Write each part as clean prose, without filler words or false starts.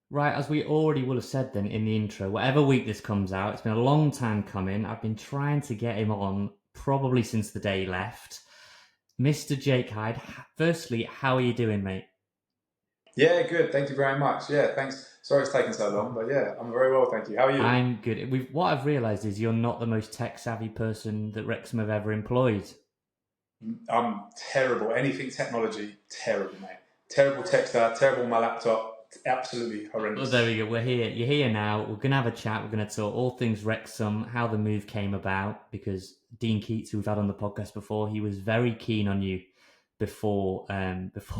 Right, as we already will have said then in the intro, whatever week this comes out, it's been a long time coming. I've been trying to get him on probably since the day he left. Mr. Jake Hyde, firstly, how are you doing, mate? Yeah, good. Thank you very much. Yeah, thanks. Sorry it's taken so long, but yeah, I'm very well, thank you. How are you? I'm good. What I've realised is you're not the most tech savvy person that Wrexham have ever employed. I'm terrible. Anything technology, terrible, mate. Terrible texter, terrible on my laptop. Absolutely Well, there horrendous. we go. We're here. You're here now. We're going to have a chat. We're going to talk all things Wrexham, how the move came about, because Dean Keats, who we've had on the podcast before, he was very keen on you before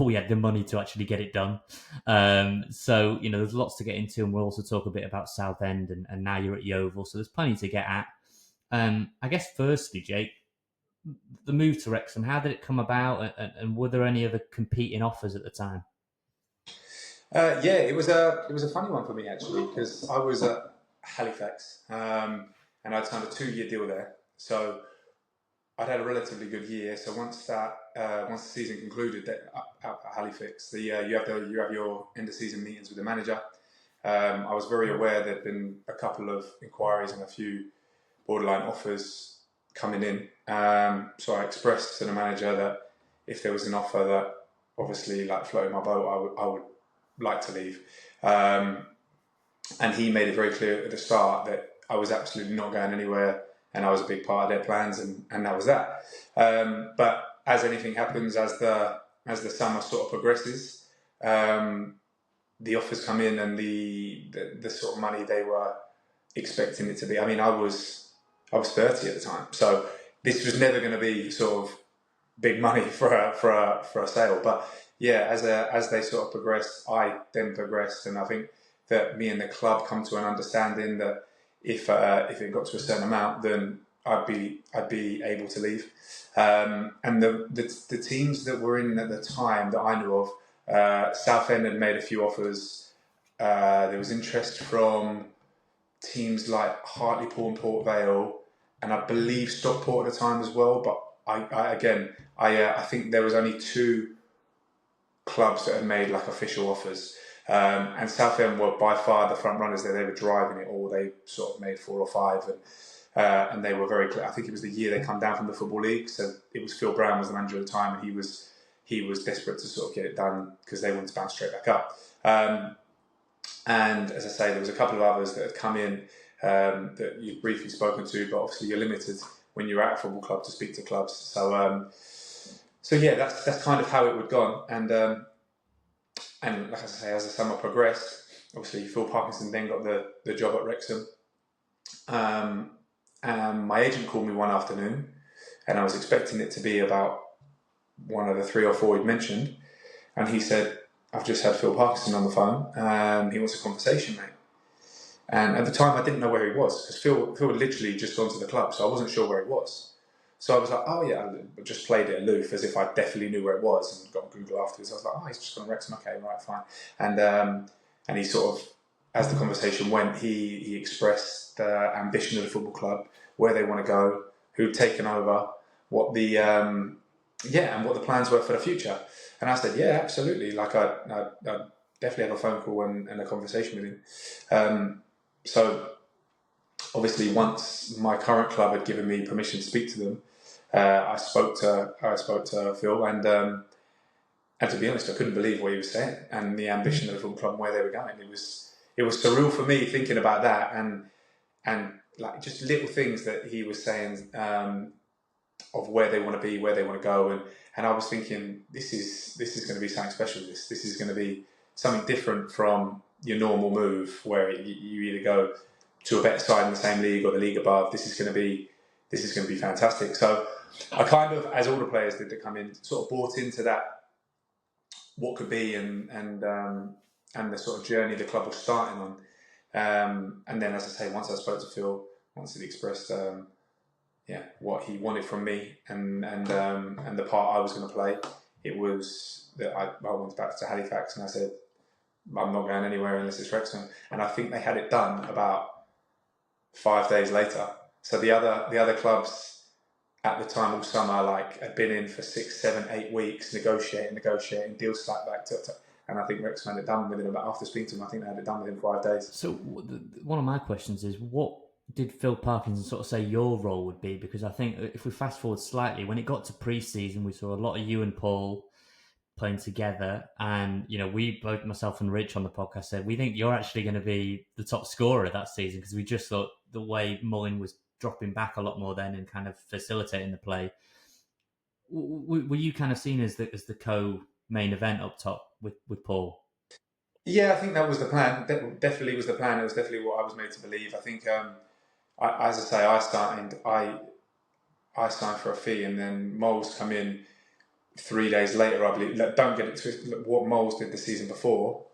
we had the money to actually get it done. So, there's lots to get into, and we'll also talk a bit about Southend, and now you're at Yeovil, so there's plenty to get at. I guess firstly, Jake, the move to Wrexham, how did it come about, and were there any other competing offers at the time? Yeah, it was a funny one for me actually because I was at Halifax and I'd signed a 2-year deal there. So I'd had a relatively good year. So once the season concluded, that up at Halifax, you have your end of season meetings with the manager. I was very aware there'd been a couple of inquiries and a few borderline offers coming in. So I expressed to the manager that if there was an offer that obviously like floated my boat, I would like to leave. And he made it very clear at the start that I was absolutely not going anywhere and I was a big part of their plans, and that was that. But as anything happens, as the summer sort of progresses, the offers come in and the sort of money they were expecting it to be. I mean, I was 30 at the time, so this was never going to be sort of big money for a sale. But yeah, as they sort of progressed, I then progressed, and I think that me and the club come to an understanding that if it got to a certain amount, then I'd be able to leave. And the teams that were in at the time that I knew of, Southend had made a few offers. There was interest from teams like Hartlepool and Port Vale, and I believe Stockport at the time as well. But I think there was only two clubs that had made like official offers, and Southend were by far the front runners there. They were driving it all. They sort of made 4 or 5, and they were very clear. I think it was the year they come down from the Football League, so it was Phil Brown was the manager at the time, and he was desperate to sort of get it done because they wanted to bounce straight back up. And as I say, there was a couple of others that had come in that you've briefly spoken to, but obviously you're limited when you're at a football club to speak to clubs. So yeah, that's kind of how it would gone. And like I say, as the summer progressed, obviously Phil Parkinson then got the job at Wrexham. And my agent called me one afternoon, and I was expecting it to be about one of the 3 or 4 he'd mentioned, and he said, "I've just had Phil Parkinson on the phone, and he wants a conversation, mate." And at the time, I didn't know where he was because Phil had literally just gone to the club, so I wasn't sure where he was. So I was like, "Oh yeah," I just played it aloof as if I definitely knew where it was, and got Google afterwards. I was like, "Oh, he's just gone to Wrexham. Okay, right, fine." And he sort of, as the conversation went, he expressed the ambition of the football club, where they want to go, who'd taken over, what the and what the plans were for the future. And I said, "Yeah, absolutely. Like I definitely have a phone call and a conversation with him." So obviously, once my current club had given me permission to speak to them, I spoke to Phil, and to be honest, I couldn't believe what he was saying and the ambition of the football club and where they were going. It was surreal for me thinking about that, and like just little things that he was saying of where they want to be, where they want to go, and I was thinking this is going to be something special. This is going to be something different from your normal move where you either go to a better side in the same league or the league above. This is going to be fantastic. So I kind of, as all the players did that come in, sort of bought into that what could be and the sort of journey the club was starting on. And then, as I say, once I spoke to Phil, once he expressed what he wanted from me and the part I was going to play, it was that I went back to Halifax and I said, "I'm not going anywhere unless it's Wrexham." And I think they had it done about 5 days later. So the other clubs at the time all summer like had been in for 6, 7, 8 weeks negotiating, deals slapped back. And I think Wrexham had it done within about, after speaking to him, I think they had it done within 5 days. So one of my questions is, what did Phil Parkinson sort of say your role would be? Because I think if we fast forward slightly, when it got to pre-season, we saw a lot of you and Paul playing together, and we both, myself and Rich on the podcast, said we think you're actually going to be the top scorer that season, because we just thought the way Mullin was dropping back a lot more then and kind of facilitating the play. Were you kind of seen as the co-main event up top with Paul? Yeah, I think that was the plan. That definitely was the plan. It was definitely what I was made to believe. I think, as I say, I signed for a fee, and then Moles come in 3 days later, I believe. Don't get it twisted. What Moles did the season before,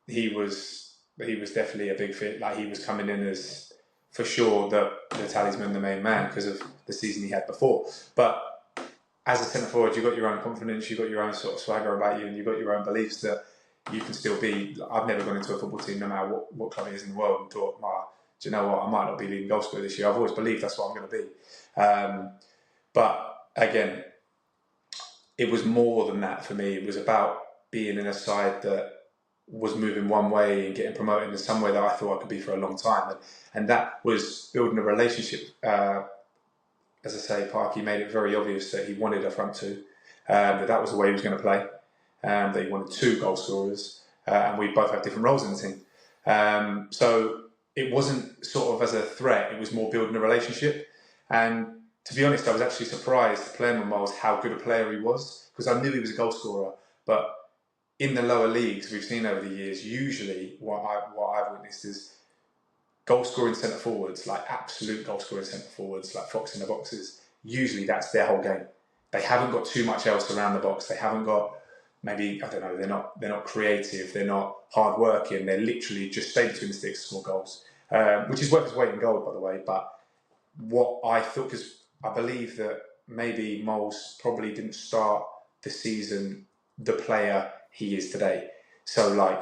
he was definitely a big fit. Like, he was coming in as, for sure, the talisman, the main man, because of the season he had before. But as a centre forward, you've got your own confidence, you've got your own sort of swagger about you, and you've got your own beliefs that you can still be. I've never gone into a football team, no matter what club it is in the world, and thought, do you know what, I might not be leading goal scorer this year. I've always believed that's what I'm going to be. But again, it was more than that for me. It was about being in a side that was moving one way and getting promoted in some way that I thought I could be for a long time. And that was building a relationship. As I say, Parky made it very obvious that he wanted a front two, that was the way he was going to play, that he wanted 2 goal scorers, and we both have different roles in the team. So it wasn't sort of as a threat, it was more building a relationship. And to be honest, I was actually surprised playing with Miles how good a player he was, because I knew he was a goal scorer. But in the lower leagues, we've seen over the years, usually what I've witnessed is goal scoring centre forwards, like absolute goal scoring centre forwards, like Fox in the boxes. Usually that's their whole game. They haven't got too much else around the box. They haven't got, maybe, I don't know, they're not creative, they're not hard working. They're literally just stay between the sticks to score goals, which is worth its weight in gold, by the way. But what I thought, because I believe that maybe Moles probably didn't start the season the player he is today. So, like,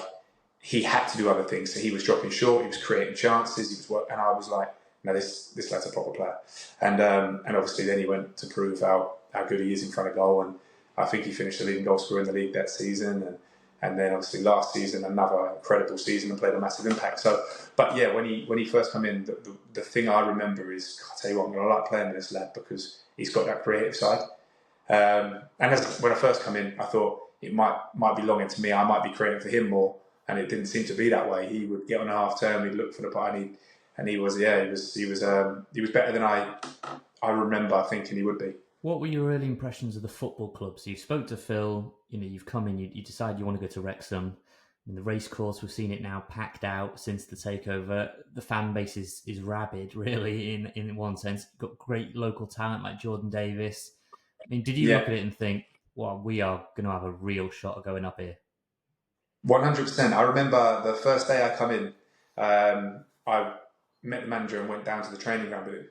he had to do other things. So he was dropping short, he was creating chances, he was and I was like, no, this lad's a proper player. And obviously then he went to prove how good he is in front of goal, and I think he finished the leading goal scorer in the league that season, and then obviously last season another incredible season and played a massive impact. So, but yeah, when he first came in, the thing I remember is, I tell you what, I'm going to like playing with this lad because he's got that creative side. And when I first come in, I thought it might be longing to me. I might be creating for him more, and it didn't seem to be that way. He would get on a half turn, he'd look for the part, and he was better than I remember thinking he would be. What were your early impressions of the football club? So you spoke to Phil, you've come in, you decide you want to go to Wrexham. In the racecourse, we've seen it now packed out since the takeover. The fan base is rabid, really, in one sense. Got great local talent like Jordan Davis. I mean, did you look at it and think, well, we are going to have a real shot of going up here? 100%. I remember the first day I come in, I met the manager and went down to the training ground with him.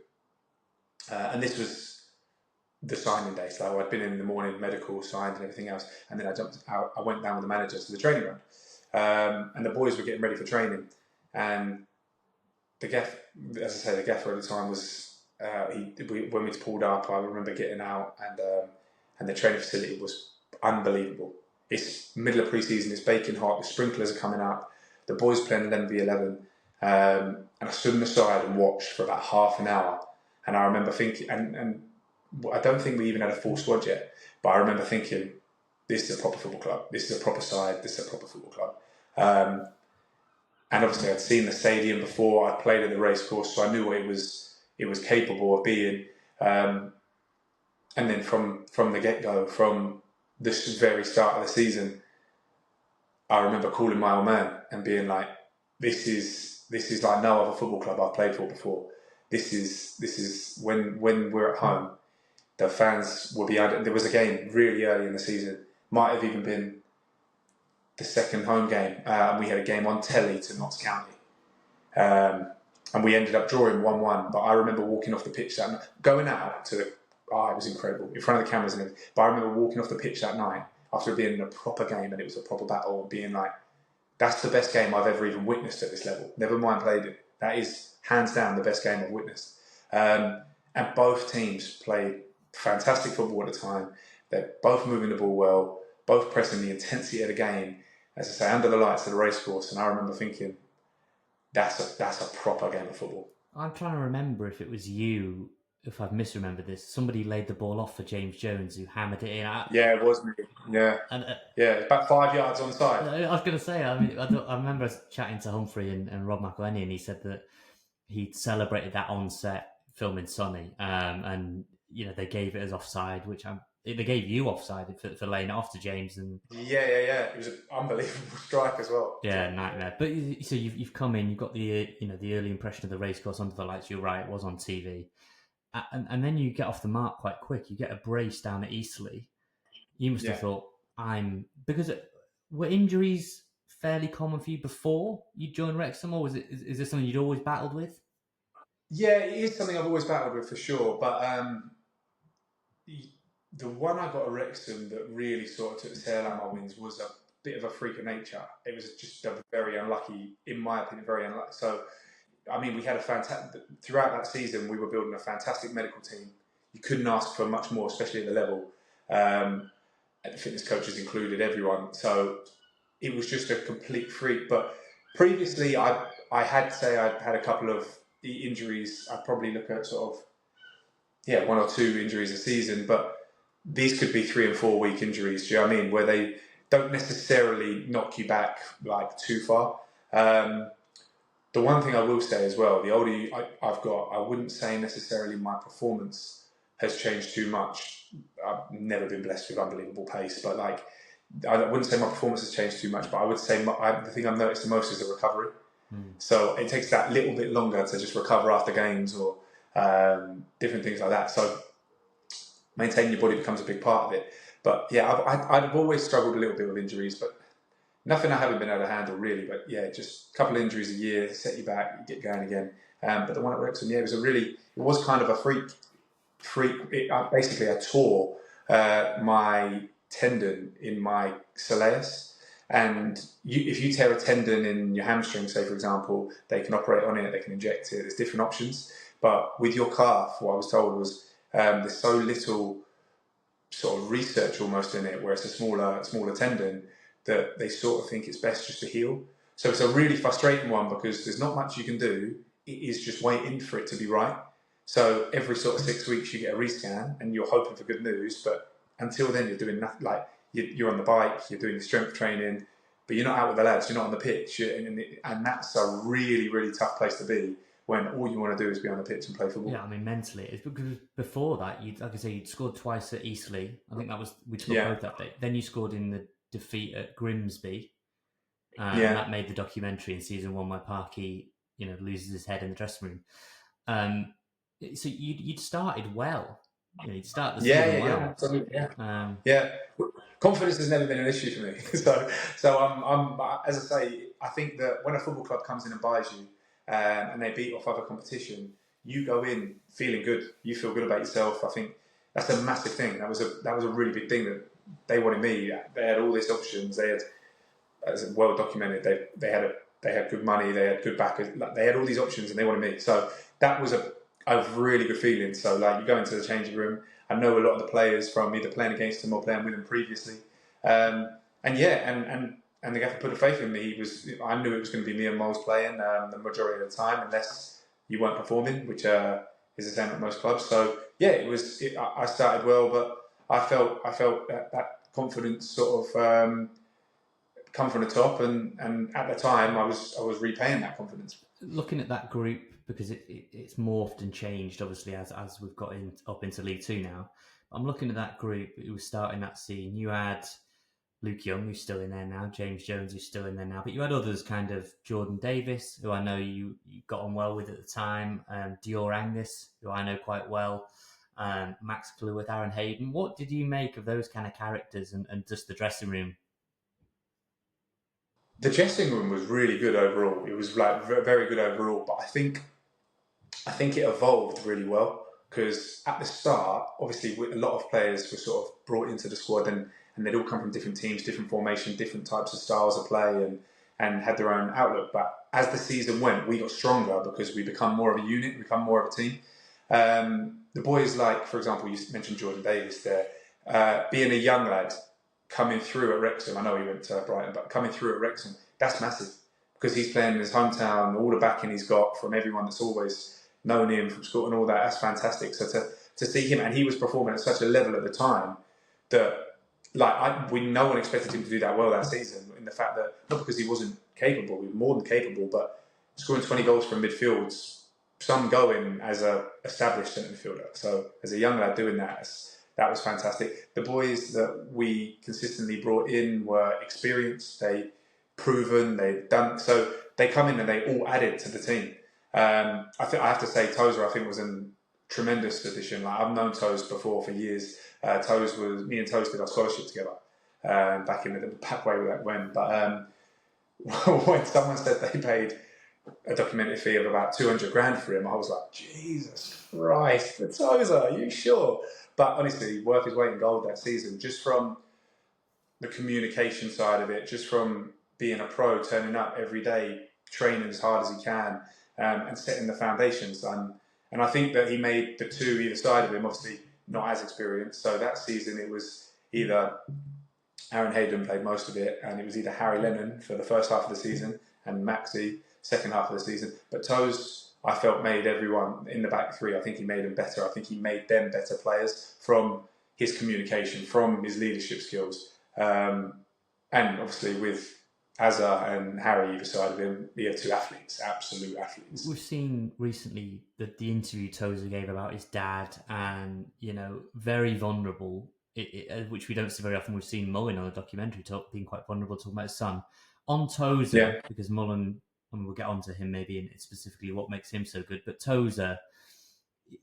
And this was the signing day. So I'd been in the morning, medical, signed and everything else. And then I went down with the manager to the training ground. And the boys were getting ready for training. And the gaffer at the time was, when we pulled up, I remember getting out, and the training facility was unbelievable. It's middle of pre-season, it's baking hot, the sprinklers are coming up, the boys playing 11v11, and I stood on the side and watched for about half an hour. And I remember thinking, and I don't think we even had a full squad yet, but I remember thinking, this is a proper football club, this is a proper side, this is a proper football club. And obviously I'd seen the stadium before, I'd played at the racecourse, so I knew what it was capable of being. And then from the get-go, from the very start of the season, I remember calling my old man and being like, this is like no other football club I've played for before. This is when we're at home, the fans will be under. There was a game really early in the season, might have even been the second home game, and we had a game on telly to Notts County, and we ended up drawing 1-1. But I remember walking off the pitch that night, going out to it was incredible in front of the cameras and everything. But I remember walking off the pitch that night after being in a proper game, and it was a proper battle, and being like, that's the best game I've ever even witnessed at this level. Never mind played it. That is hands down the best game I've witnessed. And both teams played fantastic football at the time. They're both moving the ball well. both pressing the intensity of the game, as I say, under the lights of the racecourse. And I remember thinking, that's a proper game of football. I'm trying to remember if it was you, if I've misremembered this. Somebody laid the ball off for James Jones, who hammered it in. Yeah, it was me. Yeah, And yeah, about 5 yards on side. I was going to say, I mean, I remember chatting to Humphrey and Rob McElhenney, and he said that he'd celebrated that on set filming Sonny, and they gave it as offside, which they gave you offside for laying it off to James. And yeah. It was an unbelievable strike as well. Yeah, nightmare. But so you've come in, you've got the the early impression of the racecourse under the lights. You're right, it was on TV, and then you get off the mark quite quick. You get a brace down at Eastleigh. You must have thought, because were injuries fairly common for you before you joined Wrexham, or is this something you'd always battled with? Yeah, it is something I've always battled with for sure. But the one I got at Wrexham that really sort of took the tail out of my wings was a bit of a freak of nature. It was just a very unlucky, in my opinion, very unlucky. So, I mean, we had a fantastic, throughout that season, we were building a fantastic medical team. You couldn't ask for much more, especially at the level. And the fitness coaches included, everyone. So it was just a complete freak. But previously, I'd say I'd had a couple of injuries. I'd probably look at sort of, 1 or 2 injuries a season. But these could be 3 and 4 week injuries, do you know what I mean? Where they don't necessarily knock you back like too far. The one thing I will say as well, the older I've got, I wouldn't say necessarily my performance has changed too much. I've never been blessed with unbelievable pace, but I wouldn't say my performance has changed too much, but I would say the thing I've noticed the most is the recovery. So it takes that little bit longer to just recover after games or different things like that. So maintaining your body becomes a big part of it. But yeah, I've always struggled a little bit with injuries, but nothing I haven't been able to handle really. But yeah, just a couple of injuries a year, set you back, you get going again. But the one at Wrexham, it was kind of a freak. Basically, I tore my tendon in my soleus. And if you tear a tendon in your hamstring, say for example, they can operate on it, they can inject it. There's different options. But with your calf, what I was told was there's so little sort of research almost in it, where it's a smaller tendon, that they sort of think it's best just to heal. So it's a really frustrating one because there's not much you can do. It is just waiting for it to be right. So every sort of 6 weeks you get a rescan and you're hoping for good news, but until then you're doing nothing. Like you're on the bike, you're doing strength training, but you're not out with the lads, you're not on the pitch, and that's a really, really tough place to be when all you want to do is be on the pitch and play football. Yeah, I mean, mentally, it's because before that, like I say, you'd scored twice at Eastleigh. I think we scored both that day. Then you scored in the defeat at Grimsby. And that made the documentary in season 1 where Parkin, loses his head in the dressing room. So you'd started well. You'd start the season well. Yeah, absolutely. Confidence has never been an issue for me. so I'm as I say, I think that when a football club comes in and buys you, and they beat off other competition, you go in feeling good. You feel good about yourself. I think that's a massive thing. That was a really big thing that they wanted me. They had all these options. They had, as well documented, they had good money. They had good backers. They had all these options, and they wanted me. So that was a really good feeling. So you go into the changing room. I know a lot of the players from either playing against them or playing with them previously, and the gaffer put a faith in me. I knew it was going to be me and Moles playing the majority of the time, unless you weren't performing, which is the same at most clubs. So yeah, I started well, but I felt that confidence sort of come from the top, and at the time I was repaying that confidence. Looking at that group, because it's morphed and changed obviously as we've got up into League 2 now. I'm looking at that group who was starting that scene. You had Luke Young, who's still in there now, James Jones, who's still in there now, but you had others, kind of Jordan Davis, who I know you got on well with at the time, Dior Angus, who I know quite well, Max Cleworth, Aaron Hayden. What did you make of those kind of characters and just the dressing room? The dressing room was really good overall. It was very good overall, but I think it evolved really well, because at the start, obviously, a lot of players were sort of brought into the squad, and they'd all come from different teams, different formation, different types of styles of play, and had their own outlook. But as the season went, we got stronger because we become more of a unit, become more of a team. The boys, like, for example, you mentioned Jordan Davis there, being a young lad, coming through at Wrexham, I know he went to Brighton, but coming through at Wrexham, that's massive because he's playing in his hometown, all the backing he's got from everyone that's always known him from school and all that, that's fantastic. So to see him, and he was performing at such a level at the time that no one expected him to do that well that season, in the fact that, not because he wasn't capable, he was more than capable, but scoring 20 goals from midfields, some going as a established centre midfielder. So as a young lad doing that was fantastic. The boys that we consistently brought in were experienced, they proven, they've done, so they come in and they all added to the team. I have to say Tozer, I think, was a tremendous addition. Like, I've known Tozer before for years. Me and Tozer did our scholarship together back in the back way when. But when someone said they paid a documentary fee of about 200 grand for him, I was like, Jesus Christ, for Tozer, are you sure? But honestly, worth his weight in gold that season, just from the communication side of it, just from being a pro, turning up every day, training as hard as he can, and setting the foundations. And I think that he made the two either side of him, obviously not as experienced. So that season it was either Aaron Hayden played most of it, and it was either Harry Lennon for the first half of the season and Maxi second half of the season. But Toze, I felt, made everyone in the back three. I think he made them better. I think he made them better players from his communication, from his leadership skills. And obviously with Azza and Harry either side of him, we had two athletes, absolute athletes. We've seen recently the interview Tozer gave about his dad, and very vulnerable, which we don't see very often. We've seen Mullin on a documentary being quite vulnerable, talking about his son. On Tozer, because Mullin, and we'll get on to him maybe in specifically what makes him so good, but Tozer,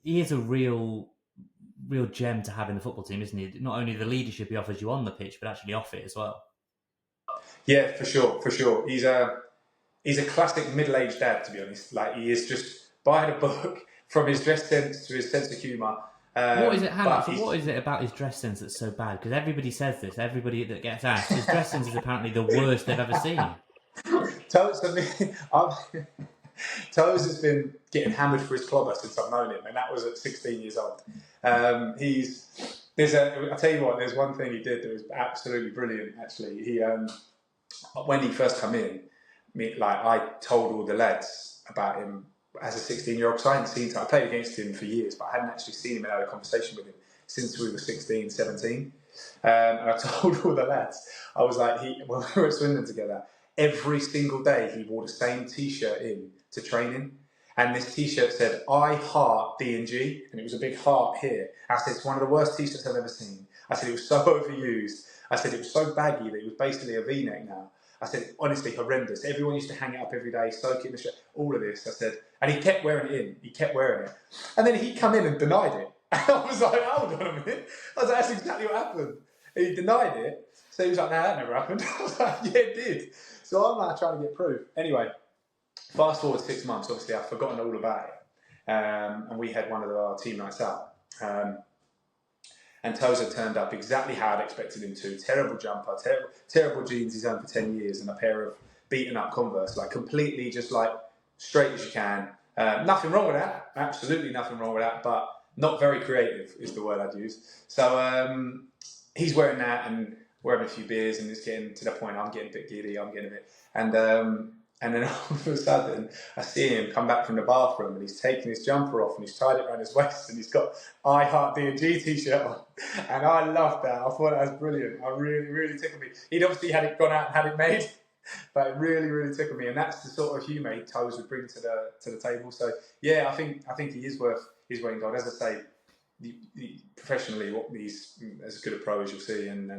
he is a real gem to have in the football team, isn't he? Not only the leadership he offers you on the pitch, but actually off it as well. Yeah, for sure. He's a classic middle-aged dad, to be honest. Like, he is just by the book, from his dress sense to his sense of humour. What is it about his dress sense that's so bad? Because everybody says this. Everybody that gets asked, his dress sense is apparently the worst they've ever seen. Toze has been getting hammered for his clobber since I've known him, and that was at 16 years old. I'll tell you what, there's one thing he did that was absolutely brilliant, actually. He, when he first come in, I told all the lads about him as a 16-year-old, because I hadn't seen him. I played against him for years, but I hadn't actually seen him and had a conversation with him since we were 16, 17. And I told all the lads, I was like, when we were at Swindon together, every single day he wore the same T-shirt in to training. And this T-shirt said, I heart D&G, and it was a big heart here. I said, it's one of the worst T-shirts I've ever seen. I said, it was so overused. I said, it was so baggy that it was basically a V-neck now. I said, honestly, horrendous. Everyone used to hang it up every day, soak it in the shirt, all of this. I said, and he kept wearing it in. He kept wearing it. And then he come in and denied it. And I was like, hold on a minute. I was like, that's exactly what happened. And he denied it. So he was like, no, that never happened. I was like, yeah, it did. So I'm like trying to get proof. Anyway, fast forward 6 months, obviously I've forgotten all about it. And we had one of our team nights out. And Tozer turned up exactly how I'd expected him to. Terrible jumper, terrible jeans he's owned for 10 years, and a pair of beaten up Converse, like completely just like straight as you can. Nothing wrong with that, absolutely nothing wrong with that, but not very creative is the word I'd use. So he's wearing that, and we're having a few beers, and it's getting to the point I'm getting a bit giddy, I'm getting a bit... And then all of a sudden, I see him come back from the bathroom, and he's taking his jumper off, and he's tied it around his waist, and he's got I Heart D&G T-shirt on. And I loved that. I thought that was brilliant. I really, really tickled me. He'd obviously had it gone out and had it made, but it really, really tickled me. And that's the sort of humour Toze would bring to the table. So yeah, I think he is worth his weight in gold. As I say, professionally, he's as good a pro as you'll see, and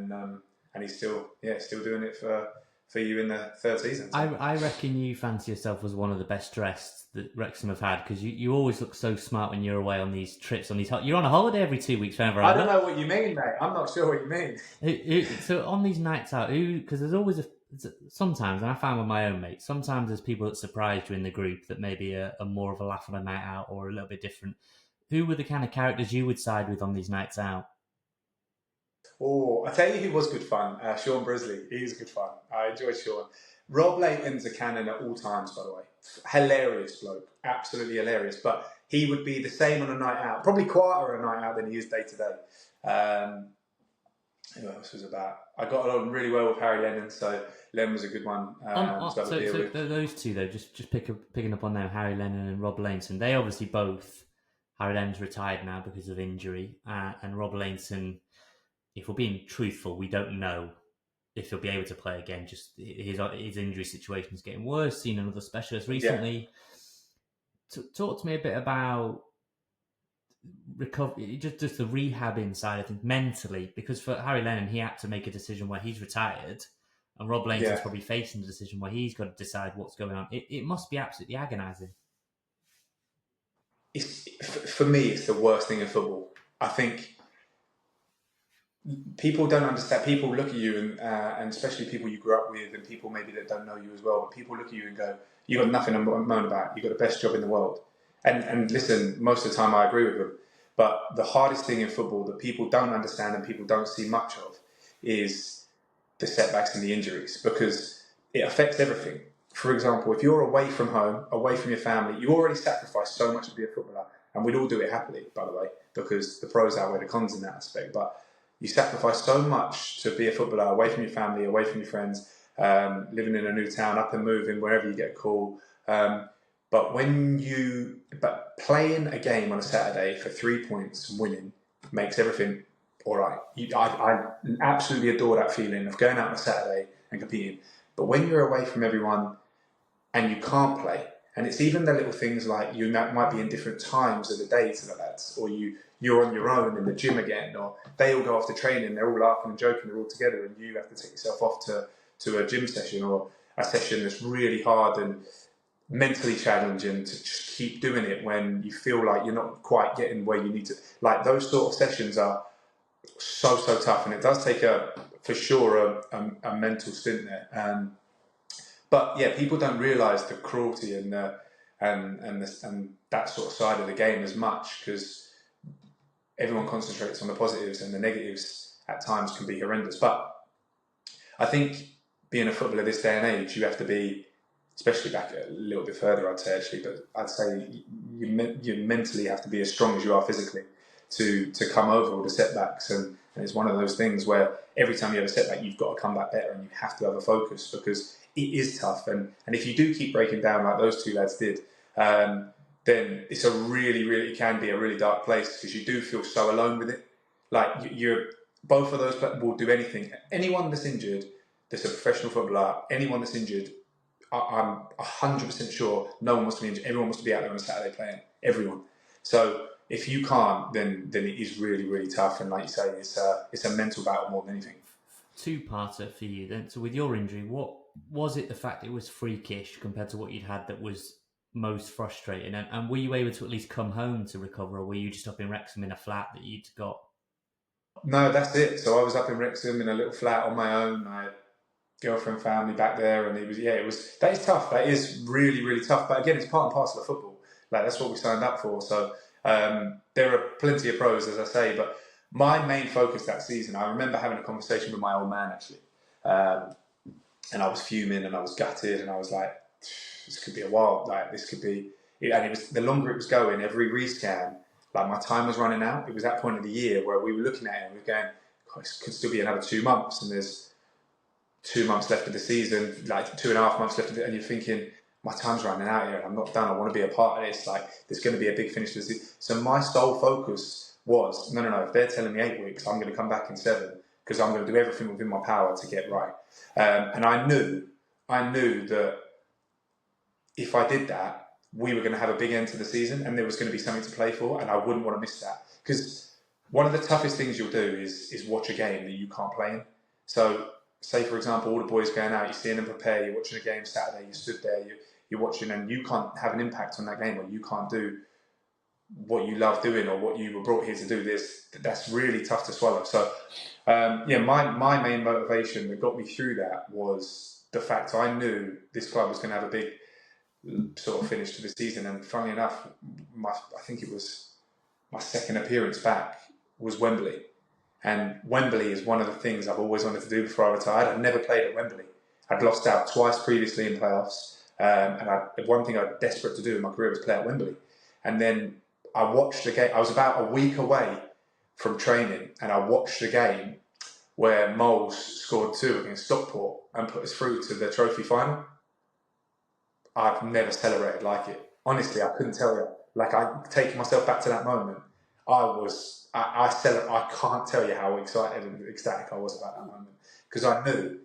he's still doing it for you in the third season. So. I reckon you fancy yourself as one of the best dressed that Wrexham have had, because you always look so smart when you're away on these trips, you're on a holiday every 2 weeks whenever I don't know what you mean, mate. I'm not sure what you mean. So on these nights out, because there's always sometimes, and I found with my own mates, sometimes there's people that surprise you in the group that maybe are more of a laugh on a night out or a little bit different. Who were the kind of characters you would side with on these nights out? Oh, I tell you who was good fun. Sean Brisley. He was good fun. I enjoyed Sean. Rob Layton's a cannon at all times, by the way. Hilarious bloke. Absolutely hilarious. But he would be the same on a night out. Probably quieter on a night out than he is day to day. Who else was about? I got along really well with Harry Lennon, so Len was a good one to have a beer with. Those two though, picking up on them, Harry Lennon and Rob Laneson. They obviously both. Harry Lennon's retired now because of injury, and Rob Laneson. If we're being truthful, we don't know if he'll be able to play again. Just his injury situation is getting worse. Seen another specialist recently. Yeah. Talk to me a bit about recovery, just the rehabbing side of things mentally, because for Harry Lennon, he had to make a decision where he's retired, and Rob Laneton's probably facing the decision where he's got to decide what's going on. It must be absolutely agonising. For me, it's the worst thing in football. I think people don't understand. People look at you, and especially people you grew up with, and people maybe that don't know you as well. But people look at you and go, "You got nothing to moan about. You got the best job in the world." And listen, most of the time I agree with them. But the hardest thing in football that people don't understand and people don't see much of is the setbacks and the injuries, because it affects everything. For example, if you're away from home, away from your family, you already sacrificed so much to be a footballer, and we'd all do it happily, by the way, because the pros outweigh the cons in that aspect. But you sacrifice so much to be a footballer, away from your family, away from your friends, living in a new town, up and moving wherever you get a call. But playing a game on a Saturday for 3 points and winning makes everything all right. I absolutely adore that feeling of going out on a Saturday and competing. But when you're away from everyone and you can't play, and it's even the little things like you might be in different times of the day to the lads, or you're on your own in the gym again, or they all go off to training, they're all laughing and joking, they're all together, and you have to take yourself off to a gym session or a session that's really hard and mentally challenging to just keep doing it when you feel like you're not quite getting where you need to. Like, those sort of sessions are so tough, and it does take for sure a mental stint there. But yeah, people don't realise the cruelty and that sort of side of the game as much, because everyone concentrates on the positives, and the negatives at times can be horrendous. But I think being a footballer this day and age, you have to be, especially back a little bit further, I'd say actually, but I'd say you mentally have to be as strong as you are physically to come over all the setbacks. And it's one of those things where every time you have a setback, you've got to come back better, and you have to have a focus, because it is tough. And if you do keep breaking down like those two lads did, then it's it can be a really dark place, because you do feel so alone with it. Like, you're both of those will do anything. Anyone that's injured, that's a professional footballer, anyone that's injured, I'm 100% sure no one wants to be injured. Everyone wants to be out there on a Saturday playing. Everyone. So if you can't, then it is really, really tough. And like you say, it's a mental battle more than anything. Two-parter for you then. So with your injury, what was it, the fact it was freakish compared to what you'd had, that was most frustrating? And were you able to at least come home to recover, or were you just up in Wrexham in a flat that you'd got? No, that's it. So I was up in Wrexham in a little flat on my own. I had girlfriend, family back there, and that is tough. That is really, really tough. But again, it's part and parcel of football. Like, that's what we signed up for. So there are plenty of pros, as I say, but my main focus that season, I remember having a conversation with my old man actually, and I was fuming and I was gutted, and I was like, this could be a while. Like, this could be, and it was, the longer it was going, every rescan, like, my time was running out. It was that point of the year where we were looking at it and we were going, it could still be another 2 months, and there's 2 months left of the season, like 2.5 months left of it, and you're thinking, my time's running out here and I'm not done. I want to be a part of this. Like, there's going to be a big finish to the season. So my sole focus was, no, if they're telling me 8 weeks, I'm going to come back in 7, because I'm going to do everything within my power to get right. And I knew that if I did that, we were going to have a big end to the season, and there was going to be something to play for, and I wouldn't want to miss that. Because one of the toughest things you'll do is watch a game that you can't play in. So, say for example, all the boys going out, you're seeing them prepare, you're watching a game Saturday, you stood there, you're watching, and you can't have an impact on that game, or you can't do what you love doing or what you were brought here to do. That's really tough to swallow. So my main motivation that got me through that was the fact I knew this club was going to have a big sort of finish to the season. And funnily enough, I think it was my second appearance back was Wembley. And Wembley is one of the things I've always wanted to do before I retired. I'd never played at Wembley. I'd lost out twice previously in playoffs. And one thing I was desperate to do in my career was play at Wembley. And then I watched the game. I was about a week away from training, and I watched the game where Moles scored 2 against Stockport and put us through to the trophy final. I've never celebrated like it. Honestly, I couldn't tell you. Like, I taking myself back to that moment. I can't tell you how excited and ecstatic I was about that moment, because I knew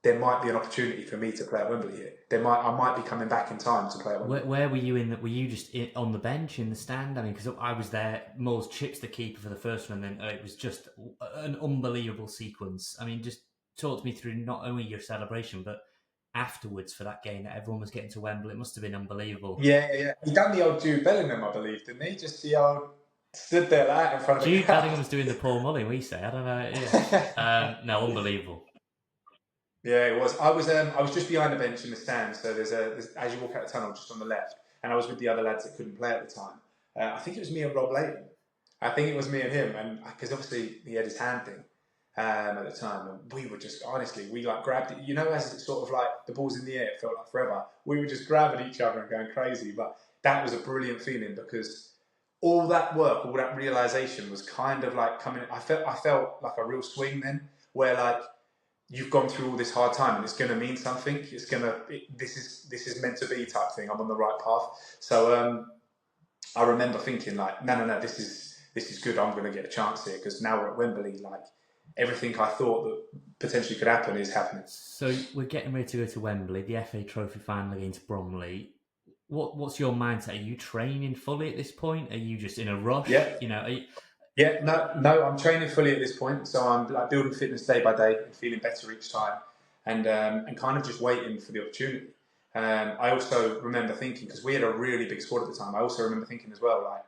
there might be an opportunity for me to play at Wembley here. I might be coming back in time to play at Wembley. Where were you were you just on the bench in the stand? I mean, because I was there. Moles chips the keeper for the first one, and then it was just an unbelievable sequence. I mean, just talk me through not only your celebration, but afterwards for that game that everyone was getting to Wembley. It must have been unbelievable. Yeah. He done the old Jude Bellingham, I believe, didn't he? Just the old stood there like in front of the Jude crowd. Bellingham was doing the Paul Mullin, we say. I don't know. Yeah. No, unbelievable. Yeah, it was. I was just behind the bench in the stand. So there's as you walk out the tunnel, just on the left, and I was with the other lads that couldn't play at the time. I think it was me and Rob Layton. I think it was me and him, and because obviously he had his hand thing at the time, and we were just honestly, we like grabbed it. You know, as it's sort of like the ball's in the air, it felt like forever. We were just grabbing each other and going crazy. But that was a brilliant feeling, because all that work, all that realization was kind of like coming. I felt like a real swing then, where like, you've gone through all this hard time and it's going to mean something. This is meant to be type thing. I'm on the right path. So I remember thinking like, no, this is good. I'm going to get a chance here, because now we're at Wembley. Like, everything I thought that potentially could happen is happening. So we're getting ready to go to Wembley, the FA Trophy final against Bromley. What's your mindset? Are you training fully at this point? Are you just in a rush? Yeah. You know. Yeah, no, I'm training fully at this point, so I'm like building fitness day by day and feeling better each time, and kind of just waiting for the opportunity. I also remember thinking, because we had a really big squad at the time, I also remember thinking as well, like,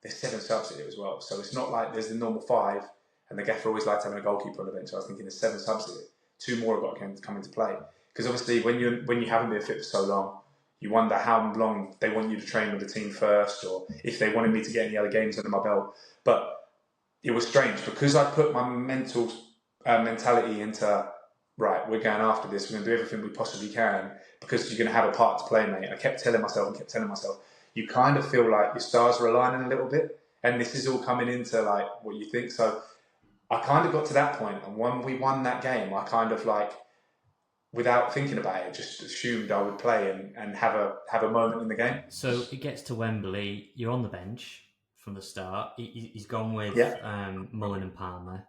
there's 7 subs here as well, so it's not like there's the normal 5, and the gaffer always likes having a goalkeeper on the bench. So I was thinking there's 7 subs here, 2 more have got to come into play, because obviously when you haven't been fit for so long, you wonder how long they want you to train with the team first, or if they wanted me to get any other games under my belt, but it was strange, because I put my mentality into, right, we're going after this, we're going to do everything we possibly can, because you're going to have a part to play, mate. I kept telling myself, you kind of feel like your stars are aligning a little bit, and this is all coming into like what you think. So I kind of got to that point, and when we won that game, I kind of like, without thinking about it, just assumed I would play and have a moment in the game. So it gets to Wembley, you're on the bench from the start. He's gone with Mullin and Palmer.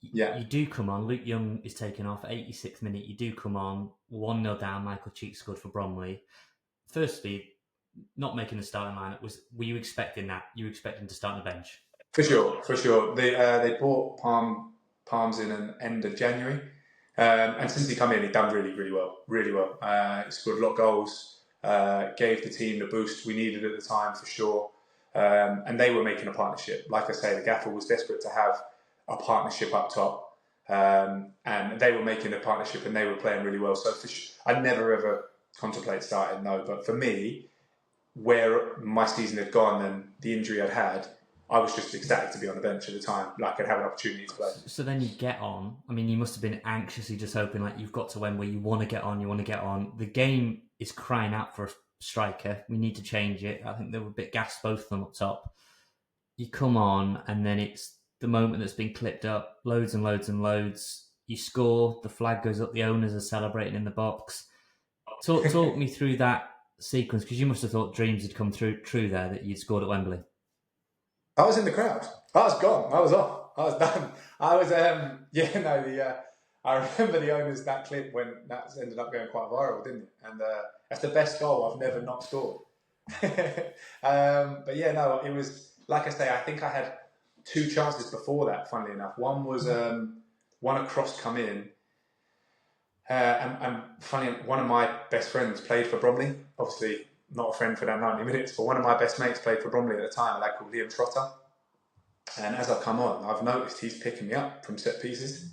Yeah. You do come on. Luke Young is taken off, 86th minute. You do come on, 1-0 down. Michael Cheek scored for Bromley. Firstly, not making the starting lineup, were you expecting that? You were expecting to start on the bench? For sure. They brought Palms in an end of January. And since he come in, he's done really well. He scored a lot of goals, gave the team the boost we needed at the time, for sure. And they were making a partnership. Like I say, the gaffer was desperate to have a partnership up top. And they were making a partnership, and they were playing really well. So I never ever contemplate starting, no. But for me, where my season had gone and the injury I'd had, I was just ecstatic to be on the bench at the time, like I'd have an opportunity to play. So then you get on. I mean, you must have been anxiously just hoping, like, you've got to Wembley, you want to get on. The game is crying out for a striker. We need to change it. I think they were a bit gassed, both of them up top. You come on, and then it's the moment that's been clipped up, loads and loads and loads. You score, the flag goes up, the owners are celebrating in the box. Talk me through that sequence, because you must have thought dreams had come true there, that you'd scored at Wembley. I was in the crowd. I was gone. I was off. I was done. I was, I remember the owners, that clip, when that ended up going quite viral, didn't it? And that's the best goal I've never not scored. But yeah, no, it was, like I say, I think I had 2 chances before that, funnily enough. One was one across come in, and funny, one of my best friends played for Bromley. Obviously, not a friend for that 90 minutes, but one of my best mates played for Bromley at the time, a lad called Liam Trotter. And as I come on, I've noticed he's picking me up from set pieces.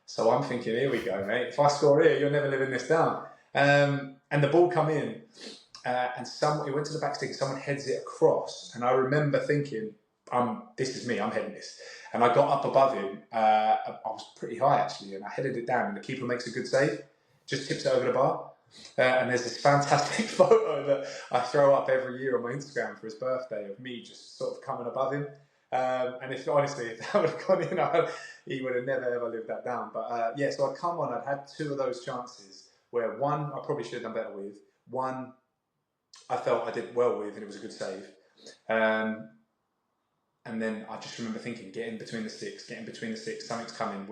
So I'm thinking, here we go, mate. If I score here, you're never living this down. And the ball come in, and it went to the back stick, and someone heads it across. And I remember thinking, this is me, I'm heading this. And I got up above him. I was pretty high, actually, and I headed it down, and the keeper makes a good save, just tips it over the bar. And there's this fantastic photo that I throw up every year on my Instagram for his birthday of me just sort of coming above him. And if that would have gone in, he would have never ever lived that down. But so I'd come on. I'd had two of those chances where one I probably should have done better with. One I felt I did well with, and it was a good save. And then I just remember thinking, get in between the sticks, something's coming,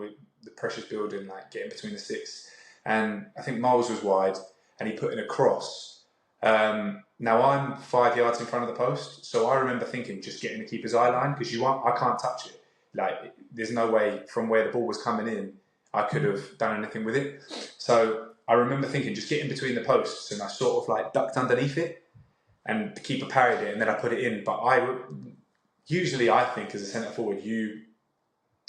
the pressure's building, like get in between the sticks. And I think Miles was wide, and he put in a cross. Now I'm 5 yards in front of the post, so I remember thinking, just get in the keeper's eye line, because I can't touch it. Like, there's no way from where the ball was coming in, I could have done anything with it. So I remember thinking, just get in between the posts, and I sort of like ducked underneath it, and the keeper parried it, and then I put it in. But usually I think as a centre forward, you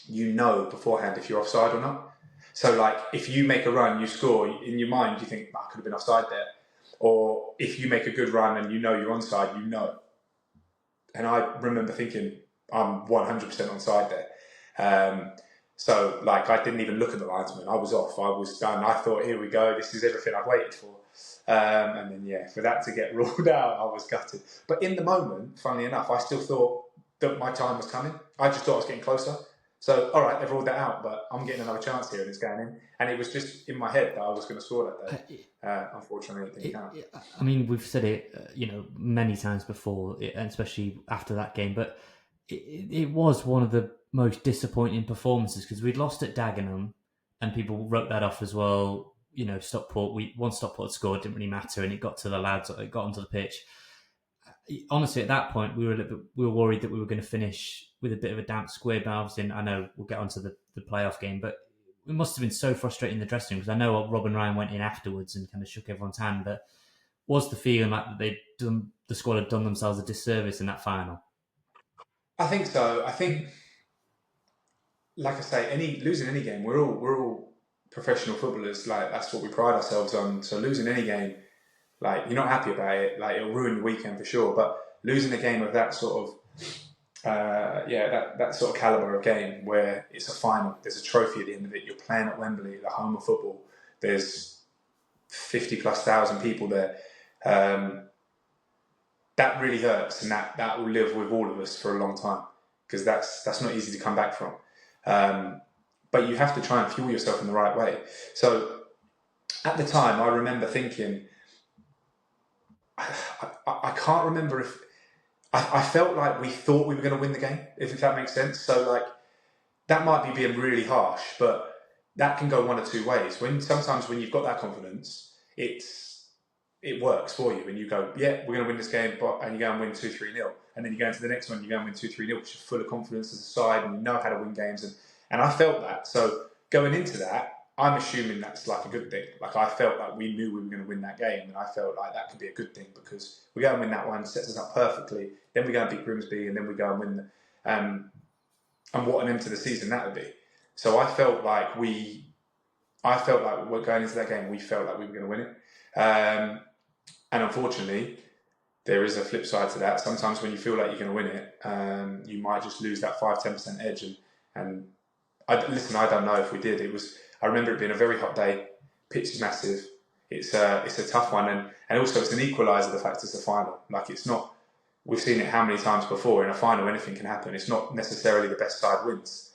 know beforehand if you're offside or not. So like if you make a run, you score, in your mind you think, I could have been offside there. Or if you make a good run and you know you're onside, you know. And I remember thinking, I'm 100% onside there. So like I didn't even look at the linesman. I was off. I was done. I thought, here we go. This is everything I've waited for. And then for that to get ruled out, I was gutted. But in the moment, funnily enough, I still thought that my time was coming. I just thought I was getting closer. So, all right, they've ruled that out, but I'm getting another chance here and it's going in. And it was just in my head that I was going to score that day. Unfortunately, it didn't count. I mean, we've said it, many times before, and especially after that game, but it was one of the most disappointing performances because we'd lost at Dagenham and people wrote that off as well. Stockport, one Stockport had scored, didn't really matter, and it got to the lads, it got onto the pitch. Honestly, at that point, we were worried that we were going to finish with a bit of a damp squib. And obviously, I know we'll get onto the playoff game, but it must have been so frustrating in the dressing room because I know Rob and Ryan went in afterwards and kind of shook everyone's hand. But was the feeling like the squad had done themselves a disservice in that final? I think so. I think, like I say, losing any game, we're all professional footballers. Like that's what we pride ourselves on. So losing any game, like you're not happy about it, like it'll ruin your weekend for sure. But losing a game of that sort of, that sort of caliber of game where it's a final, there's a trophy at the end of it. You're playing at Wembley, the home of football. There's 50,000+ people there. That really hurts, and that will live with all of us for a long time because that's not easy to come back from. But you have to try and fuel yourself in the right way. So at the time, I remember thinking, I can't remember if I felt like we thought we were going to win the game, if that makes sense. So like that might be being really harsh, but that can go one or two ways. Sometimes when you've got that confidence, it works for you, and you go, yeah, we're going to win this game, and you go and win 2-3-0, and then you go into the next one, you go and win 2-3-0, because you're full of confidence as a side, and you know how to win games, and I felt that. So going into that, I'm assuming that's like a good thing. Like I felt like we knew we were going to win that game, and I felt like that could be a good thing because we go and win that one, sets us up perfectly. Then we go and beat Grimsby, and then we go and win and what an end to the season that would be. So I felt like we're going into that game, we felt like we were going to win it. And unfortunately, there is a flip side to that. Sometimes when you feel like you're going to win it, you might just lose that 5-10% edge. And I don't know if we did. I remember it being a very hot day. Pitch is massive. It's a tough one, and also it's an equaliser. The fact it's a final. Like it's not. We've seen it how many times before in a final. Anything can happen. It's not necessarily the best side wins.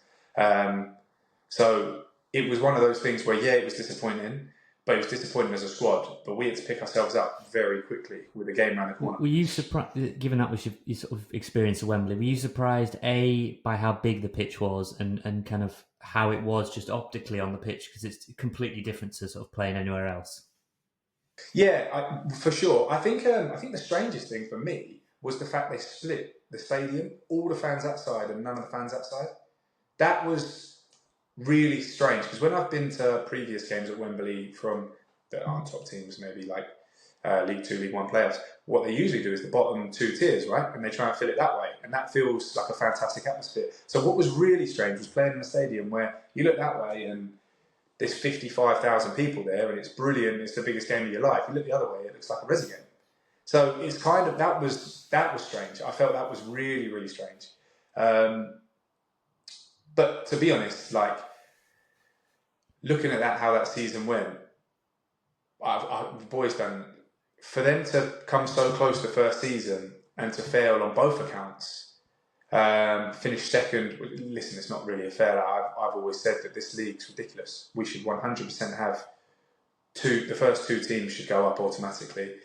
So it was one of those things where it was disappointing, but it was disappointing as a squad. But we had to pick ourselves up very quickly with the game around the corner. Were you surprised, given that was your sort of experience at Wembley? Were you surprised by how big the pitch was and kind of how it was just optically on the pitch, because it's completely different to sort of playing anywhere else? Yeah, for sure. I think the strangest thing for me was the fact they split the stadium, all the fans outside and none of the fans outside. That was really strange because when I've been to previous games at Wembley from that aren't top teams, maybe like League 2, League 1 playoffs, what they usually do is the bottom two tiers, right? And they try and fill it that way. And that feels like a fantastic atmosphere. So what was really strange was playing in a stadium where you look that way and there's 55,000 people there and it's brilliant, it's the biggest game of your life. You look the other way, it looks like a resi game. So it's kind of, that was strange. I felt that was really, really strange. But to be honest, like, looking at how that season went, the boys done. For them to come so close the first season and to fail on both accounts, Finished second. Listen, it's not really a fair. I've always said that this league's ridiculous. We should 100% have the first two teams should go up automatically,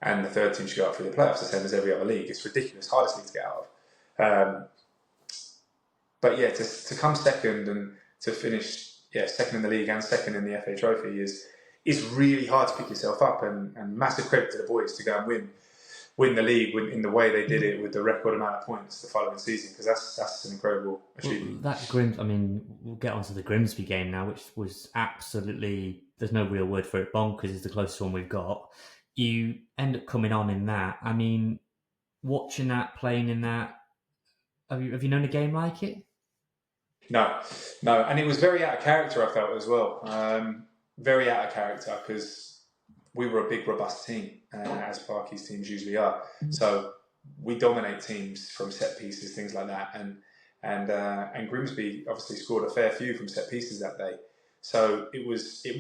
and the third team should go up through the playoffs, the same as every other league. It's ridiculous, hardest league to get out of. But yeah, to come second and to finish second in the league and second in the FA Trophy is really hard to pick yourself up, and massive credit to the boys to go and win the league in the way they did it with the record amount of points the following season, because that's an incredible achievement. We'll get onto the Grimsby game now, which was absolutely, there's no real word for it, bonkers is the closest one we've got. You end up coming on in that. I mean, watching that, playing in that, have you known a game like it? No, and it was very out of character, I felt, as well. Very out of character, because we were a big, robust team, as Parky's teams usually are. So we dominate teams from set pieces, things like that. And Grimsby obviously scored a fair few from set pieces that day. So it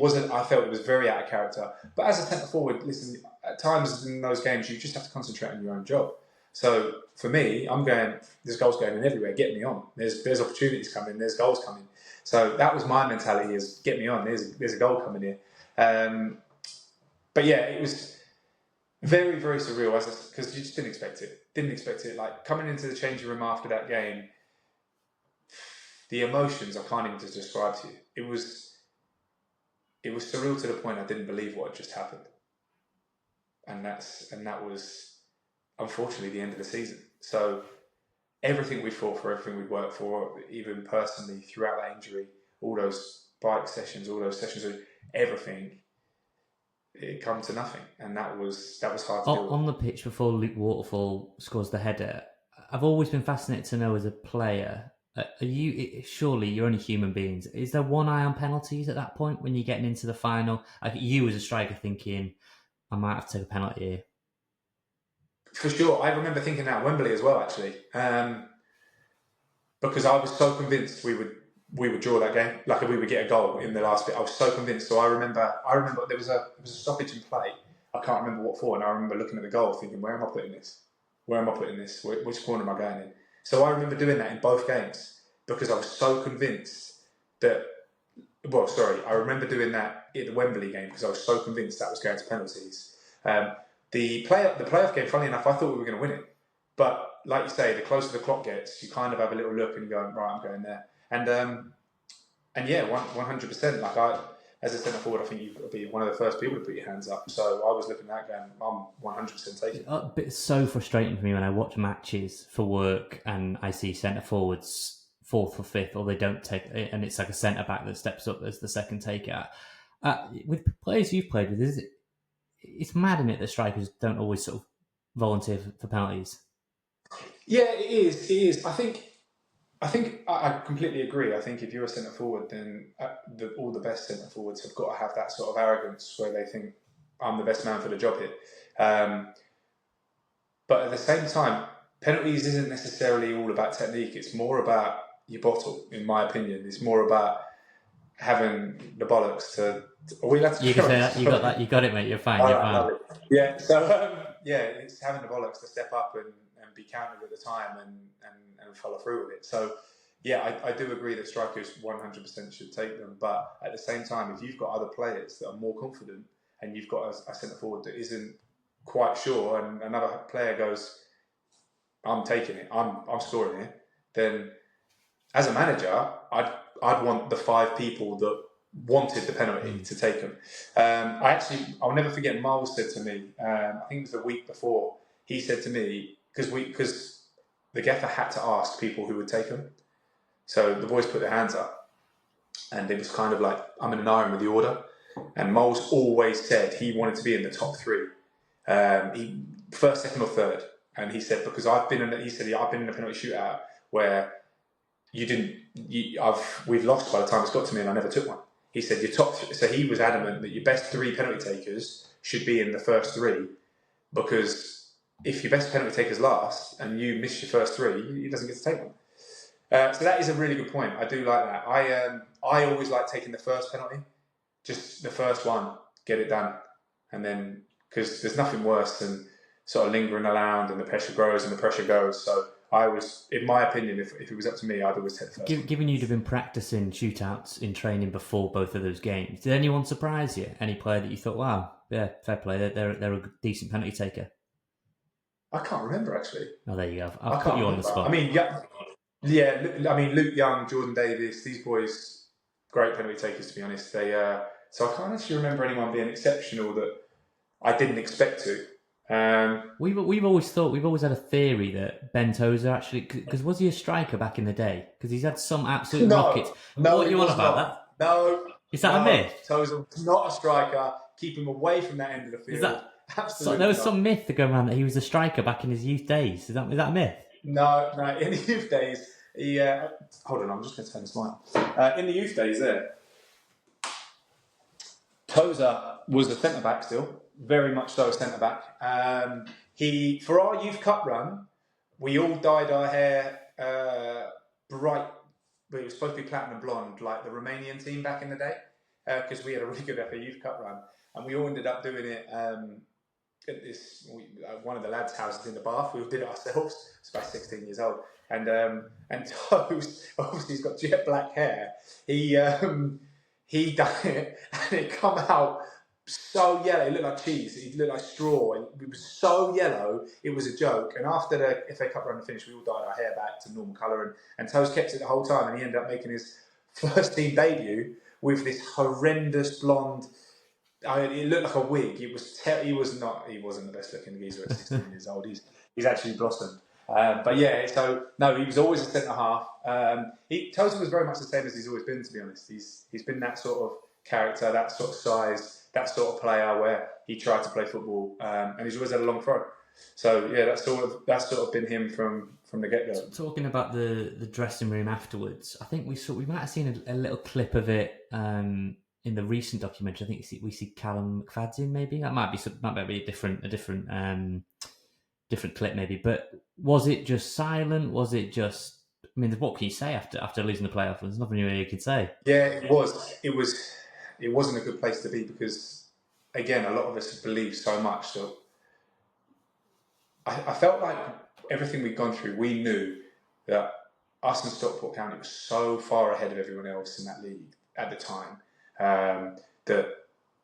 wasn't. I felt it was very out of character. But as a centre forward, listen, at times in those games, you just have to concentrate on your own job. So for me, I'm going, there's goals going in everywhere, get me on. There's opportunities coming, there's goals coming. So that was my mentality, is get me on, there's a goal coming here. But yeah, it was very, very surreal, because you just didn't expect it. Like, coming into the changing room after that game, the emotions I can't even describe to you. It was surreal to the point I didn't believe what had just happened. And that was, unfortunately, the end of the season. So everything we fought for, everything we worked for, even personally throughout that injury, all those bike sessions, all those sessions, everything, it come to nothing, and that was hard to deal with. On the pitch before Luke Waterfall scores the header, I've always been fascinated to know, as a player, surely you're only human beings. Is there one eye on penalties at that point when you're getting into the final? Like, you as a striker thinking, I might have to take a penalty here. For sure. I remember thinking that at Wembley as well, actually. Because I was so convinced we would draw that game, like we would get a goal in the last bit. I was so convinced. So I remember there was a stoppage in play. I can't remember what for, and I remember looking at the goal thinking, where am I putting this? Which corner am I going in? So I remember doing that in both games, because I was so convinced that, I remember doing that in the Wembley game because I was so convinced that was going to penalties. The playoff game, funnily enough, I thought we were going to win it. But like you say, the closer the clock gets, you kind of have a little look and you go, right, I'm going there. And yeah, 100%. Like, as a centre forward, I think you've got to be one of the first people to put your hands up. So I was looking at that going, I'm 100% taking it. It's so frustrating for me when I watch matches for work and I see centre forwards fourth or fifth, or they don't take it, and it's like a centre back that steps up as the second taker. With players you've played with, it's mad, isn't it, that strikers don't always sort of volunteer for penalties? Yeah, it is. I think I completely agree. I think if you're a centre forward, then all the best centre forwards have got to have that sort of arrogance where they think, I'm the best man for the job here. But at the same time, penalties isn't necessarily all about technique. It's more about your bottle, in my opinion. It's more about having the bollocks to. Are we allowed to? You can say that. You got that. You got it, mate. You're fine. You're fine. Yeah. So it's having the bollocks to step up and be counted at the time and follow through with it. So yeah, I do agree that strikers 100% should take them. But at the same time, if you've got other players that are more confident and you've got a centre forward that isn't quite sure, and another player goes, I'm taking it, I'm scoring it, then as a manager, I'd want the 5 people that wanted the penalty to take them. I'll never forget, Miles said to me, I think it was the week before, he said to me, because the gaffer had to ask people who would take them. So the boys put their hands up, and it was kind of like, I'm in an iron with the order. And Miles always said he wanted to be in the top 3. First, second, or third. And he said, because I've been in a penalty shootout where we've lost by the time it's got to me and I never took one. He said so he was adamant that your best 3 penalty takers should be in the first 3, because if your best penalty taker's last and you miss your first 3, he doesn't get to take one. So that is a really good point. I do like that. I always like taking the first penalty, just the first one, get it done, and then, because there's nothing worse than sort of lingering around and the pressure grows and the pressure goes. So I was, in my opinion, if it was up to me, I'd always take the first one. Given you'd have been practicing shootouts in training before both of those games, did anyone surprise you? Any player that you thought, wow, yeah, fair play, they're a decent penalty taker? I can't remember, actually. Oh, there you go. I've put you on the spot. I mean, I mean, Luke Young, Jordan Davis, these boys, great penalty takers, to be honest. So I can't actually remember anyone being exceptional that I didn't expect to. We've always had a theory that Ben Tozer actually, because was he a striker back in the day? Because he's had some absolute rockets. No, what you on about that? No, is that a myth? Tozer was not a striker. Keep him away from that end of the field. Is that absolutely? So, there was some myth going around that he was a striker back in his youth days. Is that a myth? No. In the youth days, he. Hold on, I'm just going to turn this mic. In the youth days, Tozer was a centre back still. Very much so a centre back. For our youth cup run, we all dyed our hair bright. But it was supposed to be platinum blonde, like the Romanian team back in the day, because we had a really good FA youth cup run, and we all ended up doing it at one of the lads' houses in the Bath. We all did it ourselves. I was about 16 years old, and Toes, obviously he's got jet black hair. He done it, and it come out so yellow. It looked like cheese. It looked like straw. It was so yellow, it was a joke. And after the FA Cup run finished, we all dyed our hair back to normal colour. And Toes kept it the whole time. And he ended up making his first team debut with this horrendous blonde. It looked like a wig. He wasn't the best looking geezer at 16 years old. He's actually blossomed. But yeah, so no, he was always a centre half. Tozer was very much the same as he's always been, to be honest. He's been that sort of character, that sort of size, that sort of player where he tried to play football, and he's always had a long throw. So yeah, that's sort of been him from the get go. Talking about the dressing room afterwards, I think we might have seen a little clip of it in the recent documentary. I think we see Callum McFadden, maybe that might be a different clip maybe. But was it just silent? Was it just? I mean, what can you say after losing the playoff? There's nothing really you can say. Yeah, it was. It wasn't a good place to be because, again, a lot of us believe so much. So I felt like everything we'd gone through, we knew that us and Stockport County was so far ahead of everyone else in that league at the time that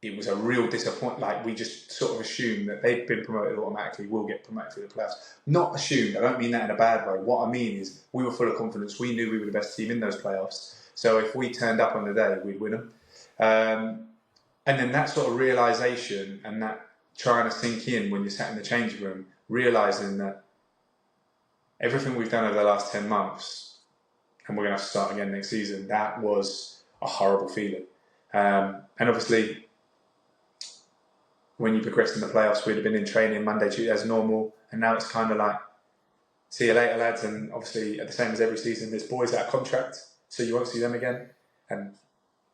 it was a real disappointment. Like, we just sort of assumed that they'd been promoted automatically, we'll get promoted through the playoffs. Not assumed, I don't mean that in a bad way. What I mean is we were full of confidence. We knew we were the best team in those playoffs. So if we turned up on the day, we'd win them. And then that sort of realisation and that trying to sink in when you're sat in the changing room, realising that everything we've done over the last 10 months, and we're going to have to start again next season, that was a horrible feeling. And obviously, when you progressed in the playoffs, we'd have been in training Monday, Tuesday as normal, and now it's kind of like, see you later, lads. And obviously, at the same as every season, there's boys out of contract, so you won't see them again. And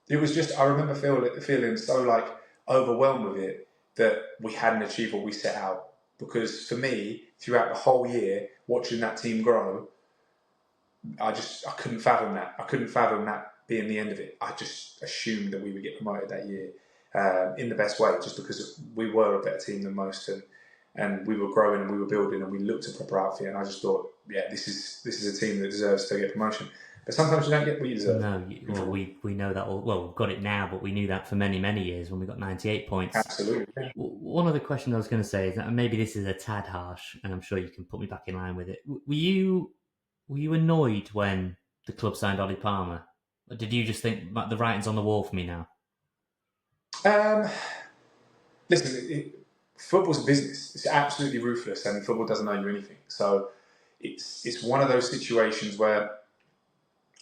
it was just, I remember feeling so like overwhelmed with it that we hadn't achieved what we set out. Because for me, throughout the whole year, watching that team grow, I couldn't fathom that. I couldn't fathom that being the end of it. I just assumed that we would get promoted that year in the best way, just because we were a better team than most, and we were growing and we were building and we looked a proper outfit. And I just thought, yeah, this is a team that deserves to get promotion. But sometimes you don't get what you deserve. No, well, we know that. Well, we've got it now, but we knew that for many, many years when we got 98 points. Absolutely. One other question I was going to say is that maybe this is a tad harsh, and I'm sure you can put me back in line with it. Were you annoyed when the club signed Ollie Palmer? Or did you just think the writing's on the wall for me now? Listen, football's a business. It's absolutely ruthless, and football doesn't owe you anything. So it's one of those situations where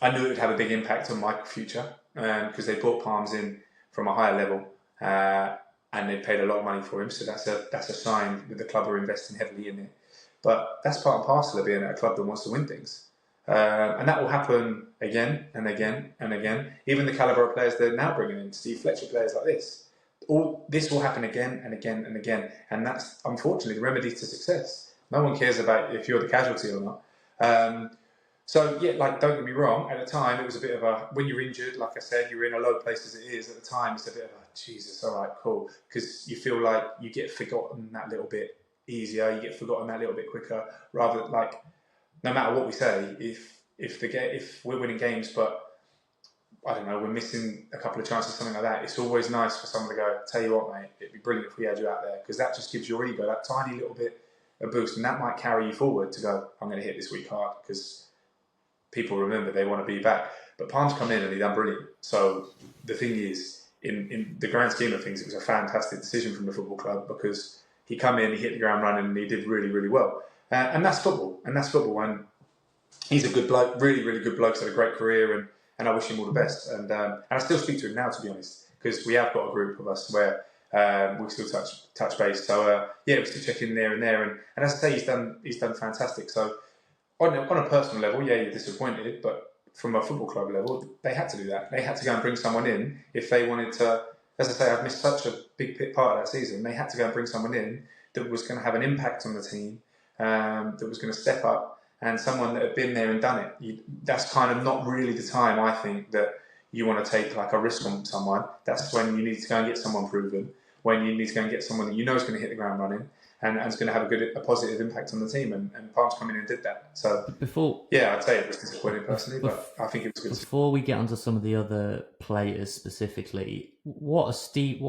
I knew it would have a big impact on my future because they brought Palms in from a higher level and they paid a lot of money for him. So that's a sign that the club are investing heavily in it. But that's part and parcel of being at a club that wants to win things. And that will happen again and again and again. Even the calibre of players they're now bringing in, Steve Fletcher players like this. All this will happen again and again and again. And that's, unfortunately, the remedy to success. No one cares about if you're the casualty or not. So, yeah, like, don't get me wrong, at the time, it was a bit of a, when you're injured, like I said, you're in a low place as it is, at the time, it's a bit of a, Jesus, all right, cool. Because you feel like you get forgotten that little bit easier, you get forgotten that little bit quicker, rather, like, no matter what we say, if we're winning games, but I don't know, we're missing a couple of chances, something like that, it's always nice for someone to go, tell you what, mate, it'd be brilliant if we had you out there, because that just gives your ego that tiny little bit of boost, and that might carry you forward to go, I'm going to hit this week hard, because people remember they want to be back. But Palm's come in and he done brilliant. So the thing is, in the grand scheme of things, it was a fantastic decision from the football club, because he come in, he hit the ground running, and he did really, really well. And that's football. And that's football. And he's a good bloke, really, really good bloke. He's had a great career, and I wish him all the best. And I still speak to him now, to be honest, because we have got a group of us where we still touch base. So yeah, we still check in there and there. And as I say, he's done fantastic. So on a personal level, yeah, you're disappointed, but from a football club level, they had to do that. They had to go and bring someone in if they wanted to. As I say, I've missed such a big part of that season. They had to go and bring someone in that was going to have an impact on the team, that was going to step up, and someone that had been there and done it. That's kind of not really the time, I think, that you want to take like a risk on someone. That's when you need to go and get someone proven, when you need to go and get someone that you know is going to hit the ground running, and it's going to have a positive impact on the team. And Palms come in and did that. So yeah, I'd say it was disappointing personally, but I think it was good. Before we get onto some of the other players specifically, what's Steve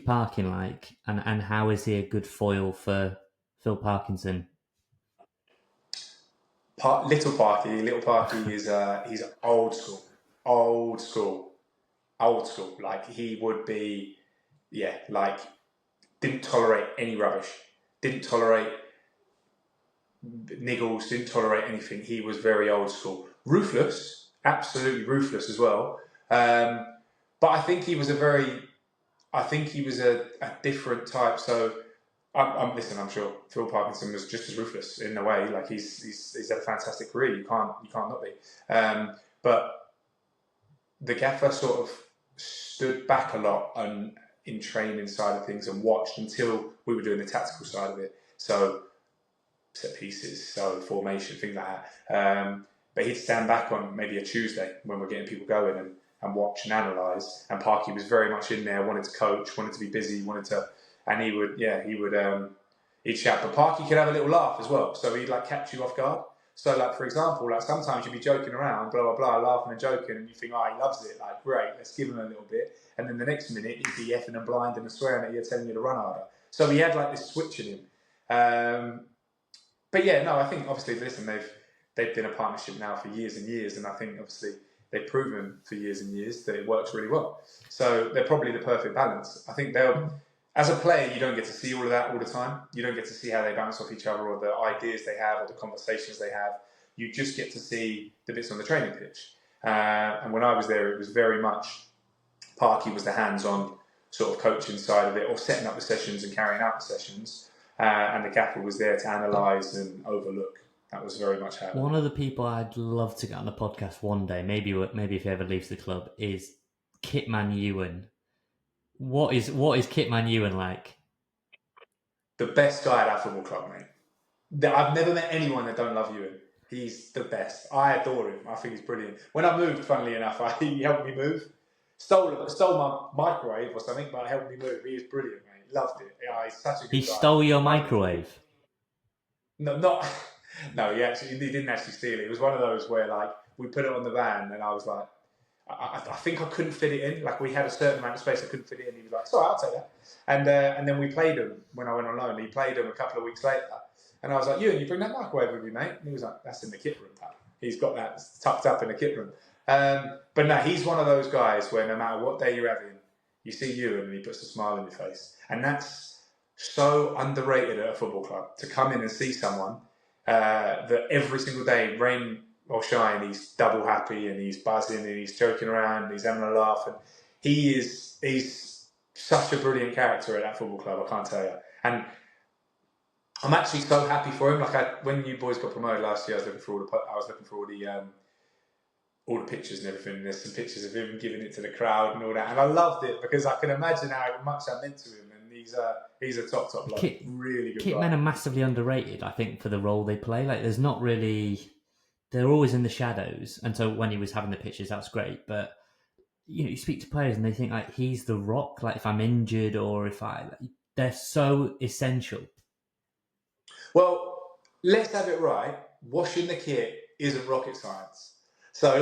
Parkin like, and how is he a good foil for Phil Parkinson? Little Parky is he's old school. Like he would be, yeah, like didn't tolerate any rubbish, didn't tolerate niggles, didn't tolerate anything. He was very old school, ruthless, absolutely ruthless as well. But I think he was a different type. So I'm sure Phil Parkinson was just as ruthless in a way. Like he's had a fantastic career. You can't not be. But the gaffer sort of stood back a lot in training side of things and watched until we were doing the tactical side of it. So set pieces, so formation, things like that. But he'd stand back on maybe a Tuesday when we're getting people going and watch and analyse. And Parky was very much in there, wanted to coach, wanted to be busy, and he'd shout. But Parky could have a little laugh as well, so he'd like catch you off guard. So like, for example, like sometimes you'd be joking around, blah, blah, blah, laughing and joking, and you think, oh, he loves it, like, great, let's give him a little bit. And then the next minute, he'd be effing and blinding and swearing at you, telling you to run harder. So he had like this switch in him. But yeah, no, I think obviously, listen, they've been a partnership now for years and years, and I think obviously they've proven for years and years that it works really well. So they're probably the perfect balance. I think as a player, you don't get to see all of that all the time. You don't get to see how they bounce off each other or the ideas they have or the conversations they have. You just get to see the bits on the training pitch. And when I was there, it was very much Parky was the hands-on sort of coaching side of it, or setting up the sessions and carrying out the sessions. And the gaffer was there to analyse and overlook. That was very much how. One of the people I'd love to get on the podcast one day, maybe if he ever leaves the club, is Kitman Iwan. What is Kitman Iwan like? The best guy at our football club, mate. I've never met anyone that don't love Ewan. He's the best. I adore him. I think he's brilliant. When I moved, funnily enough, he helped me move. Stole my microwave or something, but helped me move. He was brilliant, mate. Loved it. Yeah, he's such a good guy. He stole your microwave? No, he didn't actually steal it. It was one of those where like we put it on the van, and I was like, I think I couldn't fit it in. Like we had a certain amount of space, I couldn't fit it in. He was like, sorry, I'll take that. And then we played him when I went on loan. He played him a couple of weeks later, and I was like, you bring that microwave with you, mate? And he was like, that's in the kit room, pal. He's got that tucked up in the kit room. But no, he's one of those guys where no matter what day you're having, you see you and he puts a smile on your face, and that's so underrated at a football club, to come in and see someone that every single day, rain or shine, he's double happy and he's buzzing and he's joking around and he's having a laugh, and he's such a brilliant character at that football club, I can't tell you. And I'm actually so happy for him. Like when you boys got promoted last year, I was looking for all the pictures and everything. There's some pictures of him giving it to the crowd and all that, and I loved it because I can imagine how much that meant to him. And he's a top bloke, really good. Kitmen are massively underrated, I think, for the role they play. Like, there's not really. They're always in the shadows, and so when he was having the pictures, that's great. But you speak to players and they think like he's the rock. Like if I'm injured or they're so essential. Well, let's have it right. washing the kit isn't rocket science. So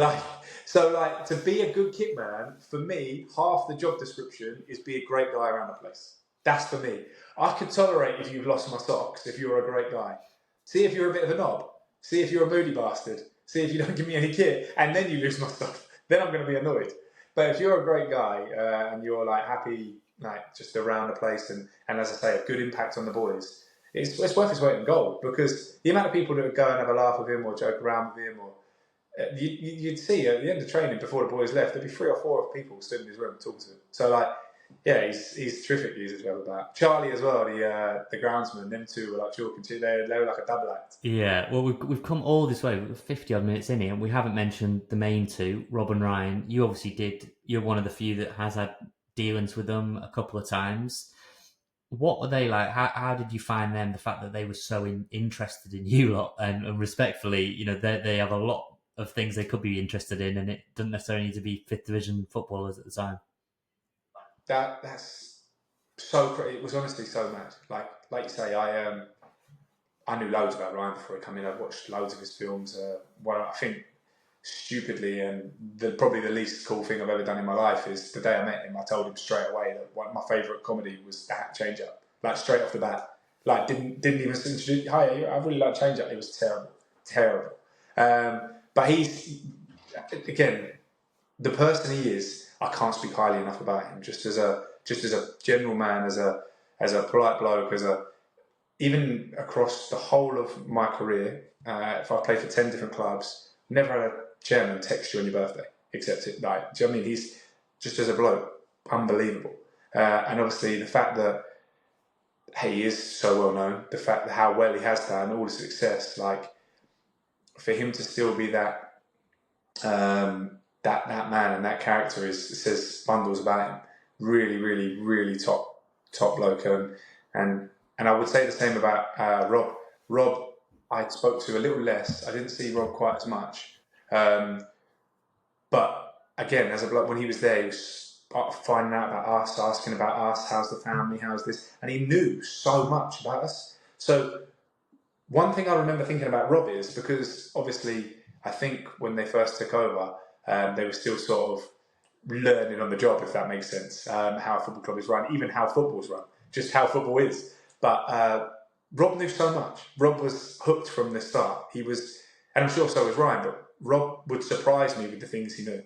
to be a good kit man, for me, half the job description is be a great guy around the place. That's for me. I could tolerate if you've lost my socks, if you're a great guy. See if you're a bit of a knob. See if you're a moody bastard. See if you don't give me any kit, and then you lose my stuff. Then I'm going to be annoyed. But if you're a great guy and you're like happy, like just around the place, and as I say, a good impact on the boys, it's worth its weight in gold, because the amount of people that would go and have a laugh with him or joke around with him, or you'd see at the end of training before the boys left, there'd be 3 or 4 people stood in his room talking to him. So like, yeah, he's terrific users to have about. Charlie as well, the groundsman, them two were like chalk and cheese. They were like a double act. Yeah, well, we've come all this way. We're 50 odd minutes in here, and we haven't mentioned the main two, Rob and Ryan. You obviously did. You're one of the few that has had dealings with them a couple of times. What were they like? How did you find them? The fact that they were so interested in you lot, and respectfully, you know, they have a lot of things they could be interested in, and it doesn't necessarily need to be 5th division footballers at the time. That's so. It was honestly so mad. Like you say, I knew loads about Ryan before he came in. I'd watched loads of his films. I think stupidly, and probably the least cool thing I've ever done in my life is the day I met him, I told him straight away that one of my favourite comedy was the Hat Change Up. Like straight off the bat. Like didn't even introduce, hi, I really like Change Up. It was terrible. But he's, again, the person he is, I can't speak highly enough about him. Just as a general man, as a polite bloke, even across the whole of my career, if I've played for 10 different clubs, never had a chairman text you on your birthday, except it. Like, do you know what I mean? He's just as a bloke, unbelievable. And obviously the fact that he is so well known, the fact that how well he has done, all the success, like for him to still be that that man and that character says bundles about him. Really, really, really top bloke. And I would say the same about Rob. Rob, I spoke to a little less. I didn't see Rob quite as much. But again, as a bloke, when he was there, he was finding out about us, asking about us, how's the family, how's this, and he knew so much about us. So one thing I remember thinking about Rob is, because obviously I think when they first took over, they were still sort of learning on the job, if that makes sense, how a football club is run, even how football's run, just how football is. But Rob knew so much. Rob was hooked from the start. He was, and I'm sure so was Ryan, but Rob would surprise me with the things he knew.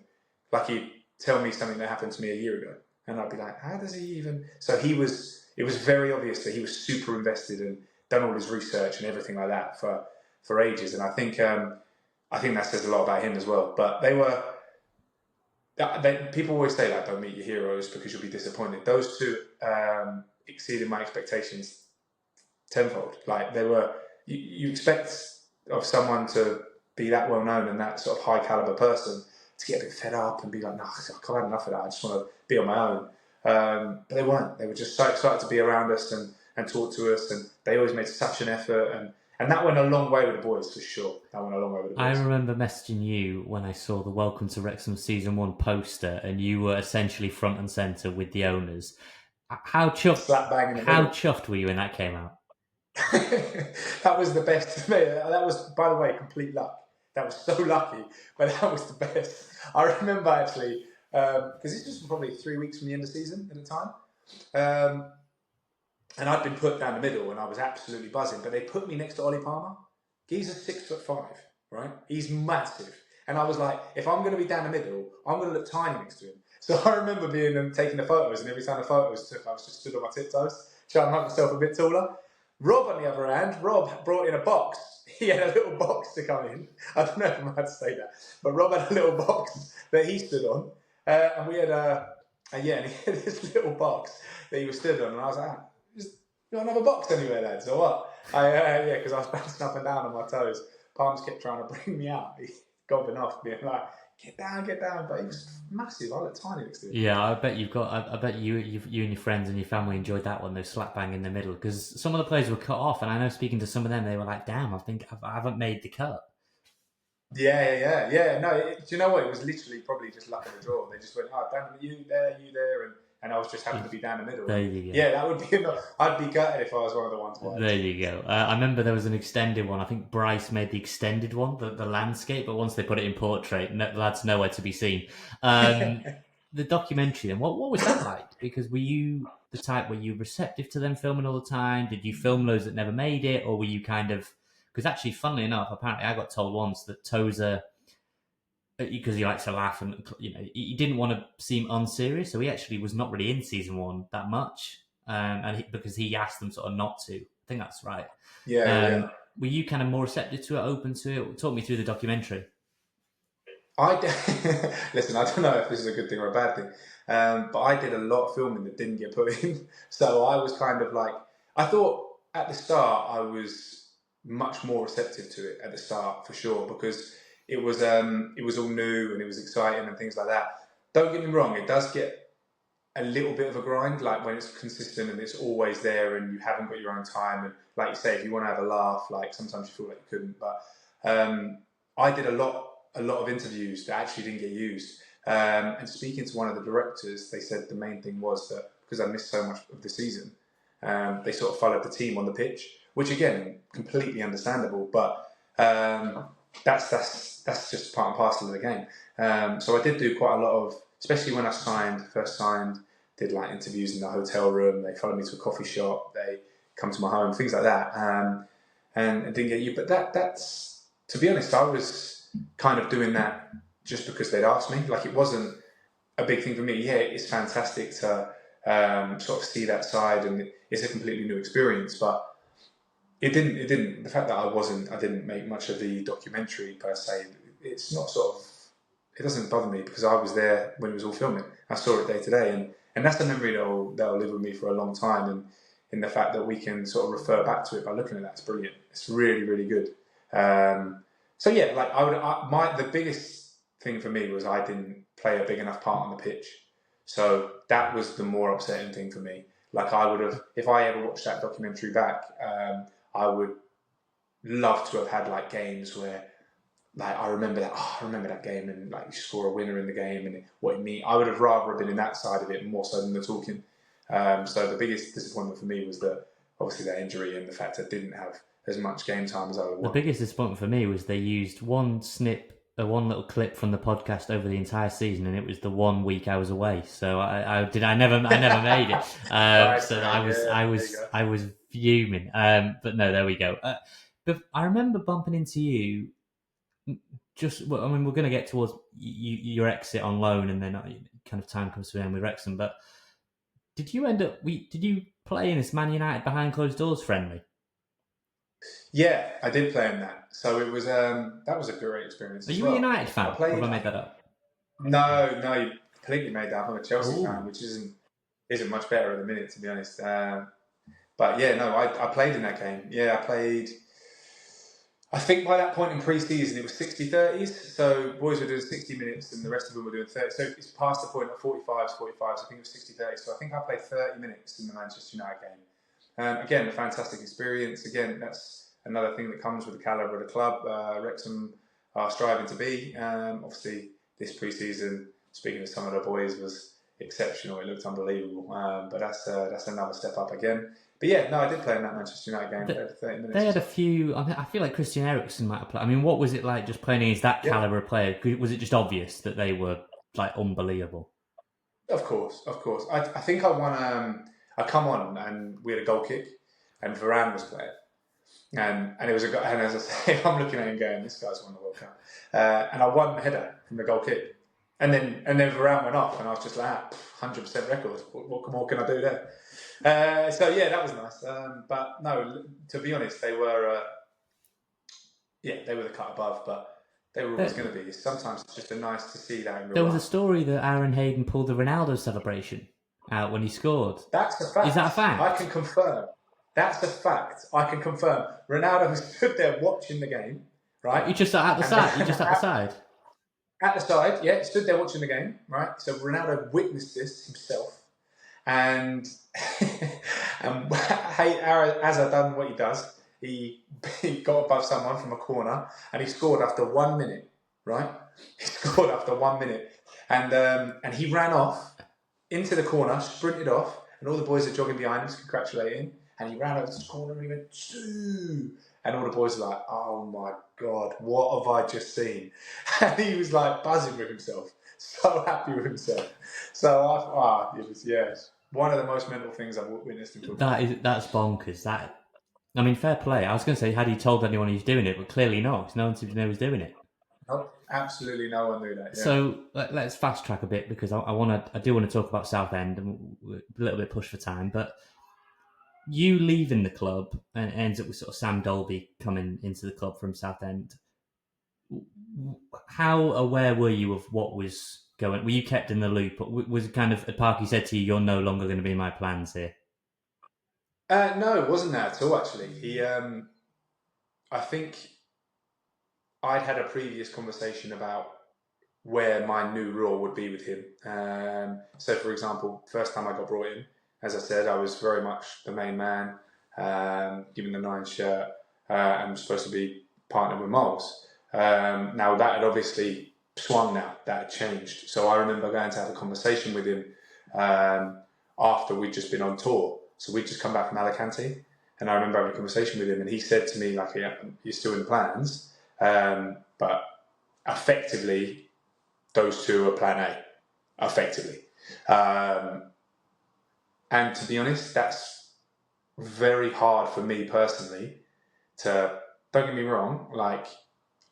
Like he'd tell me something that happened to me a year ago, and I'd be like, how does he even... So it was very obvious that he was super invested and done all his research and everything like that for ages. And I think that says a lot about him as well. But people always say, like, don't meet your heroes because you'll be disappointed. Those two exceeded my expectations tenfold. Like, they were... You expect of someone to be that well known and that sort of high caliber person to get a bit fed up and be like, no, I can't have enough of that. I just want to be on my own. But they weren't. They were just so excited to be around us and talk to us, and they always made such an effort, and that went a long way with the boys, for sure. That went a long way with the boys. I remember messaging you when I saw the Welcome to Wrexham Season 1 poster, and you were essentially front and centre with the owners. How chuffed were you when that came out? That was the best. That was, by the way, complete luck. That was so lucky, but that was the best. I remember actually, because this was probably 3 weeks from the end of the season at the time. And I'd been put down the middle and I was absolutely buzzing, but they put me next to Ollie Palmer. He's a 6'5", right? He's massive. And I was like, if I'm going to be down the middle, I'm going to look tiny next to him. So I remember taking the photos, and every time the photos took, I was just stood on my tiptoes, trying to make myself a bit taller. Rob, on the other hand, brought in a box. He had a little box to come in. I don't know if I'm allowed to say that, but Rob had a little box that he stood on. And we had and he had this little box that he was stood on. And I was like, you don't have a box anywhere, lads, or what? Because I was bouncing up and down on my toes. Palms kept trying to bring me out. He gobbing off, being like, get down. But he was massive. I looked tiny next to him. Yeah, I bet you and your friends and your family enjoyed that one, though, slap bang in the middle, because some of the players were cut off, and I know speaking to some of them, they were like, damn, I think I haven't made the cut. Yeah. No, do you know what? It was literally probably just luck of the draw. They just went, oh, damn, you there, and and I was just happened to be down the middle. There you go. Yeah, that would be. I'd be gutted if I was one of the ones wide. There you go. I remember there was an extended one. I think Bryce made the extended one, the landscape, but once they put it in portrait, the lad's nowhere to be seen. The documentary, then, what was that like? Because were you the type, were you receptive to them filming all the time? Did you film those that never made it? Or were you kind of... Because actually, funnily enough, apparently I got told once that Tozer, because he likes to laugh and, you know, he didn't want to seem unserious, so he actually was not really in season 1 that much, because he asked them sort of not to. I think that's right. Yeah. Were you kind of more receptive to it, open to it? Talk me through the documentary. Listen, I don't know if this is a good thing or a bad thing, but I did a lot of filming that didn't get put in. So I was kind of like, I thought at the start I was much more receptive to it at the start, for sure, because it was all new and it was exciting and things like that. Don't get me wrong, it does get a little bit of a grind, like when it's consistent and it's always there and you haven't got your own time. And like you say, if you want to have a laugh, like sometimes you feel like you couldn't. But I did a lot of interviews that actually didn't get used. And speaking to one of the directors, they said the main thing was that because I missed so much of the season, they sort of followed the team on the pitch, which again, completely understandable. But that's just part and parcel of the game. So I did do quite a lot of, especially when I first signed, did like interviews in the hotel room. They followed me to a coffee shop. They come to my home, things like that. And didn't get you. But that's, to be honest, I was kind of doing that just because they'd asked me. Like, it wasn't a big thing for me. Yeah, it's fantastic to sort of see that side, and it's a completely new experience. But it didn't. The fact that I didn't make much of the documentary per se. It's not sort of. It doesn't bother me because I was there when it was all filming. I saw it day to day, and that's a memory that'll live with me for a long time. And in the fact that we can sort of refer back to it by looking at that, it's brilliant. It's really, really good. So yeah, like the biggest thing for me was I didn't play a big enough part on the pitch. So that was the more upsetting thing for me. Like, I would have, if I ever watched that documentary back, I would love to have had like games where, like, I remember that game, and like you score a winner in the game and what it means. I would have rather been in that side of it more so than the talking. So the biggest disappointment for me was that obviously that injury and the fact I didn't have as much game time as I would want. The biggest disappointment for me was they used one little clip from the podcast over the entire season, and it was the 1 week I was away. So I never made it. I was fuming. But no, there we go. But I remember bumping into you. We're going to get towards your exit on loan, and then kind of time comes to an end with Wrexham. But did you play in this Man United behind closed doors friendly? Yeah, I did play in that. So it was that was a great experience. Are you a United fan? Or have I made that up? No, you completely made that up. I'm a Chelsea fan, which isn't much better at the minute, to be honest. But yeah, no, I played in that game. Yeah, I played. I think by that point in pre-season, it was 60-30s. So boys were doing 60 minutes and the rest of them were doing 30. So it's past the point of 45s. So I think it was 60-30. So I think I played 30 minutes in the Manchester United game. Again, a fantastic experience. Again, that's another thing that comes with the calibre of the club. Wrexham are striving to be. Obviously, this pre-season, speaking of some of the boys, was exceptional. It looked unbelievable. But that's another step up again. But yeah, no, I did play in that Manchester United game for 30 minutes. They had a few. I feel like Christian Eriksen might have played. I mean, what was it like just playing against that calibre of player? Was it just obvious that they were like unbelievable? Of course. I think I won. I come on and we had a goal kick, and Varane was playing, and it was a guy. And as I say, I'm looking at him going, "This guy's won the World Cup," and I won the header from the goal kick, and then Varane went off, and I was just like, 100% record. What more can I do there? So yeah, that was nice. But no, to be honest, they were the cut above, but they were always going to be. Sometimes it's just nice to see that in real There was life. a story that Hayden pulled the Ronaldo celebration out when he scored. That's a fact. Is that a fact? I can confirm. That's a fact. I can confirm. Ronaldo stood there watching the game, right? You just at the side. You just at the side. At the side, yeah. Stood there watching the game, right? So Ronaldo witnessed this himself. And as I done what he does, he got above someone from a corner and he scored after 1 minute, right? He scored after 1 minute, and he ran off into the corner, sprinted off, and all the boys are jogging behind him, congratulating. And he ran over to the corner and he went, Sue! And all the boys were like, oh my God, what have I just seen? And he was like buzzing with himself, so happy with himself. So it was, yes, one of the most mental things I've witnessed in football. That's bonkers. I mean, fair play. I was going to say, had he told anyone he was doing it, but clearly not, because no one seemed to know he was doing it. No, absolutely no one knew that. Yeah. So let's fast track a bit, because I do want to talk about Southend, and we're a little bit pushed for time. But you leaving the club and ends up with sort of Sam Dolby coming into the club from Southend. How aware were you of what was going? Were you kept in the loop? Was it kind of Parky said to you, "You're no longer going to be in my plans here"? No, it wasn't that at all. Actually, I think I'd had a previous conversation about where my new role would be with him. So, for example, first time I got brought in, as I said, I was very much the main man, given the 9 shirt, and supposed to be partnered with Miles. Now that had obviously swung now, that had changed. So I remember going to have a conversation with him after we'd just been on tour. So we'd just come back from Alicante, and I remember having a conversation with him, and he said to me, like, yeah, you're still in the plans, but effectively, those two are plan A, effectively. And to be honest, that's very hard for me personally to, don't get me wrong, like,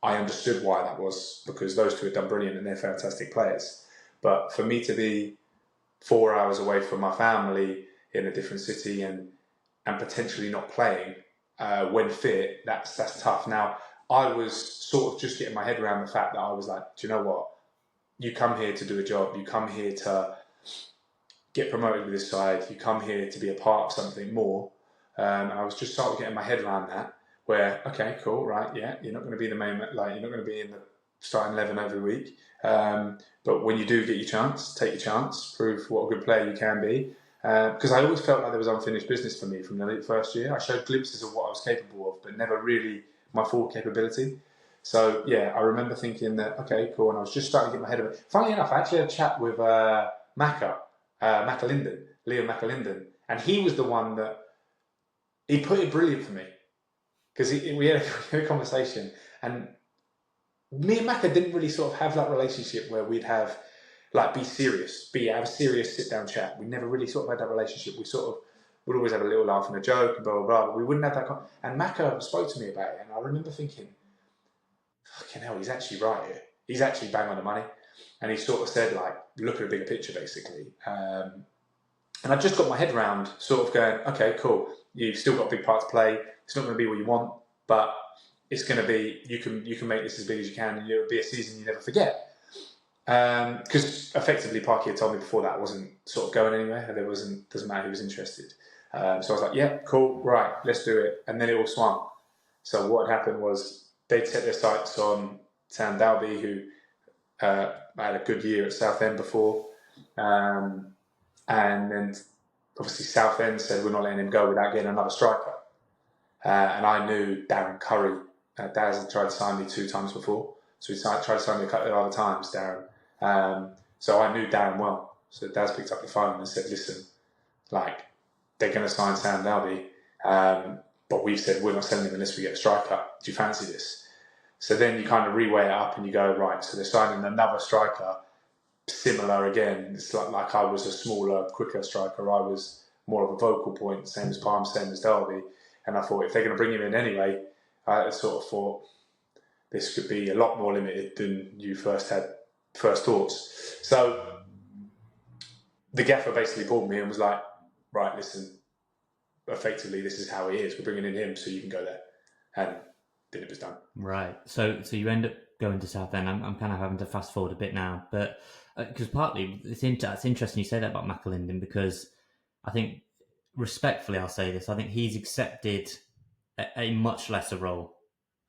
I understood why that was, because those two had done brilliant and they're fantastic players. But for me to be 4 hours away from my family in a different city and potentially not playing when fit, that's tough. Now, I was sort of just getting my head around the fact that I was like, do you know what? You come here to do a job. You come here to get promoted with this side. You come here to be a part of something more. And I was just sort of getting my head around that, where, okay, cool, right, yeah, you're not going to be the main, like, you're not going to be in the starting 11 every week. But when you do get your chance, take your chance, prove what a good player you can be. Because I always felt like there was unfinished business for me from the first year. I showed glimpses of what I was capable of, but never really my full capability. So, yeah, I remember thinking that, okay, cool, and I was just starting to get my head around it. Funnily enough, I actually had a chat with Leo McElhenney, and he was the one that, he put it brilliant for me, because we had a conversation, and me and Macca didn't really sort of have that relationship where we'd have, like, have a serious sit-down chat. We never really sort of had that relationship. We sort of would always have a little laugh and a joke and blah, blah, blah, but we wouldn't have that. And Macca spoke to me about it, and I remember thinking, fucking hell, he's actually right here. He's actually bang on the money. And he sort of said, like, look at a bigger picture, basically. And I just got my head around sort of going, okay, cool. You've still got a big part to play. It's not going to be what you want, but it's going to be, you can make this as big as you can, and it'll be a season you never forget. Because effectively, Parky had told me before that I wasn't sort of going anywhere. Doesn't matter who was interested. So I was like, yeah, cool, right, let's do it. And then it all swung. So what had happened was they'd set their sights on Sam Dalby, who had a good year at Southend before. And then obviously Southend said, we're not letting him go without getting another striker. And I knew Darren Curry. Daz had tried to sign me 2 times before. So he tried to sign me a couple of other times, Darren. So I knew Darren well. So Daz picked up the phone and said, listen, like, they're going to sign Sam Dalby. But we've said we're not selling him unless we get a striker. Do you fancy this? So then you kind of reweigh it up and you go, right, so they're signing another striker, similar again. It's like I was a smaller, quicker striker. I was more of a vocal point, same as Palm, same as Derby. And I thought, if they're going to bring him in anyway, I sort of thought this could be a lot more limited than you first thoughts. So the gaffer basically pulled me and was like, right, listen, effectively this is how he is. We're bringing in him so you can go there. And then it was done. Right. So you end up going to Southend. I'm kind of having to fast forward a bit now, but because partly it's interesting you say that about McElhenney, because I think, respectfully, I'll say this, I think he's accepted a much lesser role,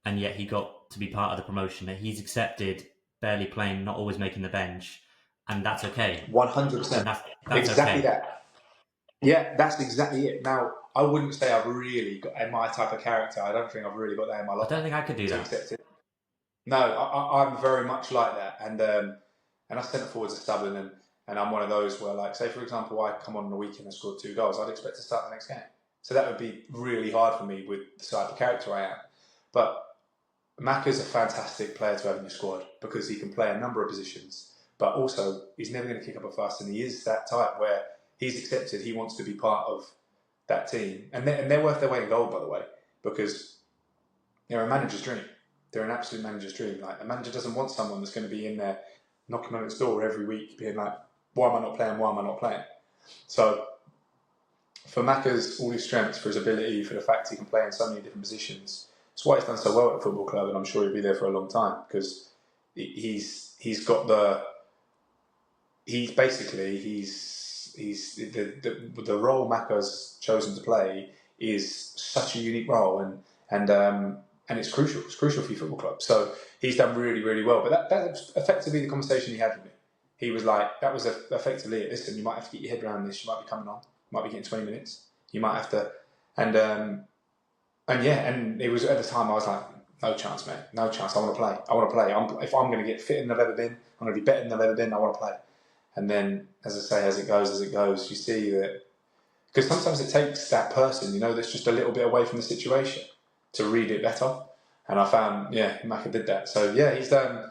and yet he got to be part of the promotion. He's accepted barely playing, not always making the bench, and that's okay. 100%. That's exactly okay. That. Yeah, that's exactly it. Now, I wouldn't say I've really got my type of character. I don't think I've really got that in my life. I don't think I could do that. Accept it. No, I'm very much like that, and I centre forwards are stubborn, And I'm one of those where, like, say for example, I come on the weekend and scored 2 goals, I'd expect to start the next game. So that would be really hard for me with the type of character I am. But Macca's a fantastic player to have in your squad because he can play a number of positions, but also he's never going to kick up a fuss, and he is that type where he's accepted he wants to be part of that team. And they're worth their weight in gold, by the way, because they're a manager's dream. They're an absolute manager's dream. Like, a manager doesn't want someone that's going to be in there knocking on its door every week being like, why am I not playing? Why am I not playing? So for Macca's, all his strengths, for his ability, for the fact he can play in so many different positions, it's why he's done so well at the football club, and I'm sure he'll be there for a long time because he's got the role Macca's chosen to play is such a unique role, and it's crucial. It's crucial for your football club. So he's done really, really well. But that was effectively the conversation he had with me. He was like, that was effectively, listen, you might have to get your head around this. You might be coming on. You might be getting 20 minutes. You might have to, and it was at the time I was like, no chance, mate, no chance. I want to play. If I'm going to get fit in the I've ever been, I'm going to be better than I've ever been. I want to play. And then, as I say, as it goes, you see that, because sometimes it takes that person, that's just a little bit away from the situation to read it better. And I found, Macca did that. So he's done.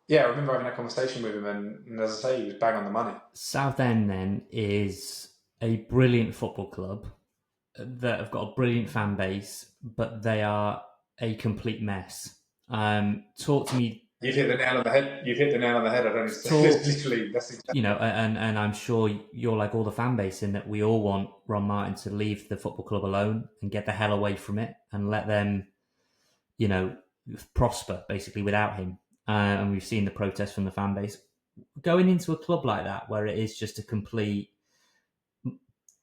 I remember having a conversation with him, and as I say, he was bang on the money. Southend then is a brilliant football club that have got a brilliant fan base, but they are a complete mess. Talk to me. You've hit the nail on the head. I don't literally, that's exactly. And I'm sure you're like all the fan base in that we all want Ron Martin to leave the football club alone and get the hell away from it and let them, prosper basically without him. And we've seen the protest from the fan base. Going into a club like that, where it is just a complete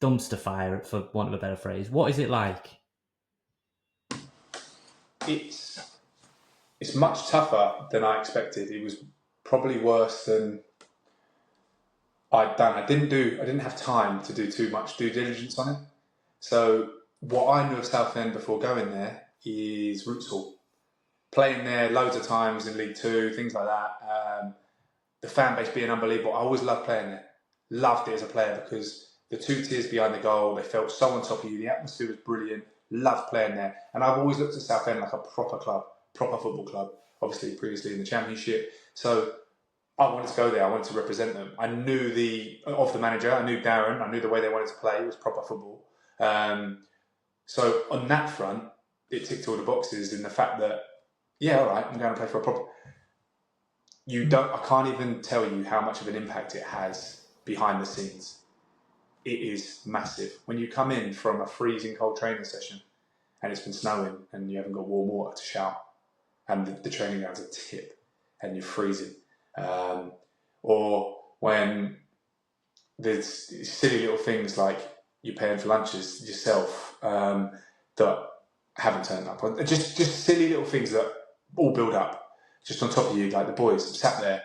dumpster fire, for want of a better phrase, what is it like? It's much tougher than I expected. It was probably worse than I'd done. I didn't have time to do too much due diligence on it. So what I knew of Southend before going there is Roots Hall. Playing there loads of times in League Two, things like that. The fan base being unbelievable. I always loved playing there. Loved it as a player because the 2 tiers behind the goal, they felt so on top of you. The atmosphere was brilliant. Loved playing there. And I've always looked at Southend like a proper club, proper football club. Obviously, previously in the Championship. So I wanted to go there. I wanted to represent them. I knew the manager. I knew Darren. I knew the way they wanted to play. It was proper football. So on that front, it ticked all the boxes in the fact that, all right, I'm going to play for a proper. I can't even tell you how much of an impact it has behind the scenes. It is massive. When you come in from a freezing cold training session and it's been snowing and you haven't got warm water to shower and the training ground's a tip and you're freezing. Or when there's silly little things like you're paying for lunches yourself that haven't turned up. Just silly little things that all build up. Just on top of you, like the boys sat there.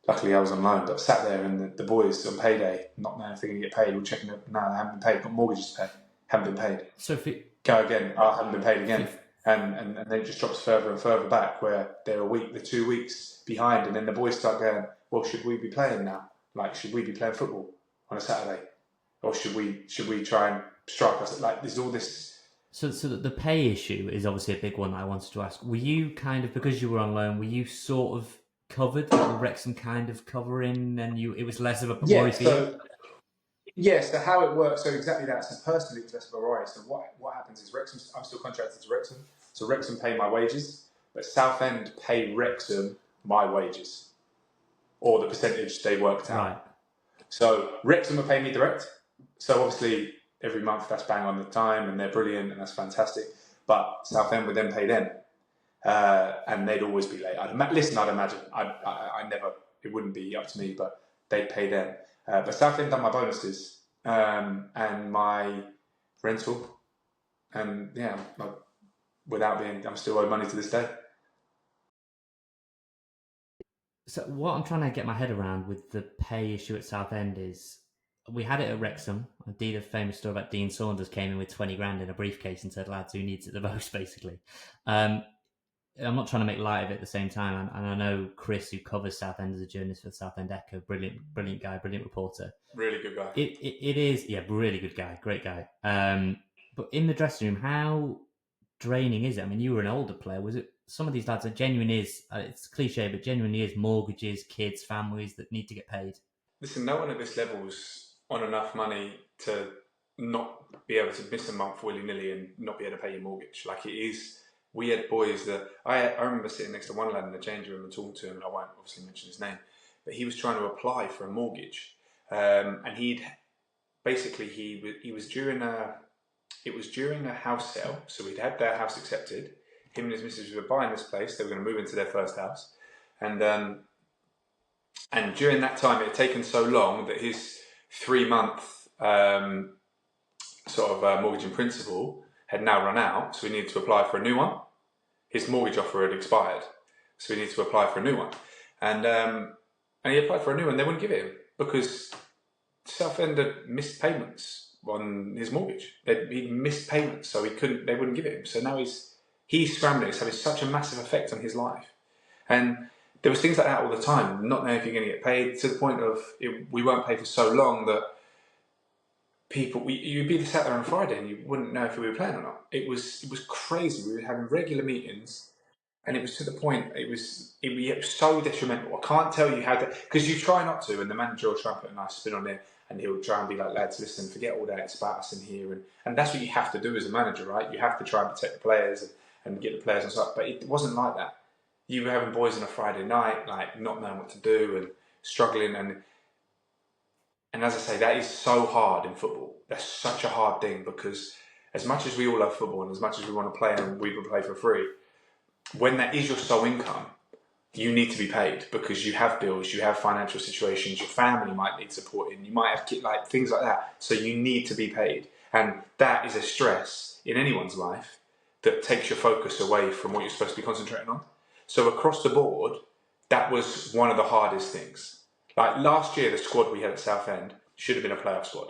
Luckily, I was on loan, but sat there and the boys on payday, not knowing if they're going to get paid, or checking that, no, they haven't been paid, got mortgages to pay, haven't been paid. So go again, I haven't been paid again. And then it just drops further and further back where they're 2 weeks behind, and then the boys start going, well, should we be playing now? Like, should we be playing football on a Saturday? Or should we try and strike us? Like, there's all this. So the pay issue is obviously a big one that I wanted to ask. Were you kind of, because you were on loan, were you sort of covered, like Wrexham kind of covering, and it was less of a worry for you? So how it works, so exactly that. So personally, it was less of a worry. So what happens is Wrexham, I'm still contracted to Wrexham, so Wrexham pay my wages, but Southend pay Wrexham my wages, or the percentage they worked out. Right. So Wrexham will pay me direct. So obviously every month that's bang on the time, and they're brilliant, and that's fantastic. But Southend would then pay them, and they'd always be late. I'd imagine. I never. It wouldn't be up to me, but they'd pay them. But Southend done my bonuses and my rental, and I'm still owed money to this day. So what I'm trying to get my head around with the pay issue at Southend is, we had it at Wrexham. I did a famous story about Dean Saunders came in with 20 grand in a briefcase and said, lads, who needs it the most, basically. I'm not trying to make light of it at the same time, and I know Chris, who covers Southend as a journalist for the Southend Echo, brilliant guy, brilliant reporter. Really good guy. It is, yeah, really good guy, great guy. But in the dressing room, how draining is it? I mean, you were an older player. Was it some of these lads are genuinely is it's cliche, but genuinely is mortgages, kids, families that need to get paid? Listen, no one at this level's on enough money to not be able to miss a month willy-nilly and not be able to pay your mortgage. Like, it is, we had boys that, I remember sitting next to one lad in the changing room and talking to him, and I won't obviously mention his name, but he was trying to apply for a mortgage. And he was during a house sale, so we'd had their house accepted. Him and his missus were buying this place. They were going to move into their first house, and during that time, it had taken so long that his 3-month mortgage in principle had now run out. So we needed to apply for a new one. His mortgage offer had expired, so we needed to apply for a new one. And he applied for a new one. They wouldn't give it him because Southend had missed payments on his mortgage. He missed payments, so they wouldn't give it him. So now he's scrambling. It's having such a massive effect on his life. And there was things like that all the time, not knowing if you're going to get paid, to the point of we weren't paid for so long that you'd be sat there on Friday and you wouldn't know if we were playing or not. It was crazy. We were having regular meetings, and it was to the point it was so detrimental. I can't tell you how to, because you try not to, and the manager will try and put a nice spin on it, and he'll try and be like, lads, listen, forget all that, it's about us in here, and that's what you have to do as a manager, right? You have to try and protect the players and get the players on side, but it wasn't like that. You were having boys on a Friday night, like not knowing what to do and struggling, and as I say, that is so hard in football. That's such a hard thing, because as much as we all love football and as much as we want to play and we will play for free, when that is your sole income, you need to be paid, because you have bills, you have financial situations, your family might need supporting, you might have things like that. So you need to be paid, and that is a stress in anyone's life that takes your focus away from what you're supposed to be concentrating on. So across the board, that was one of the hardest things. Like last year, the squad we had at Southend should have been a playoff squad.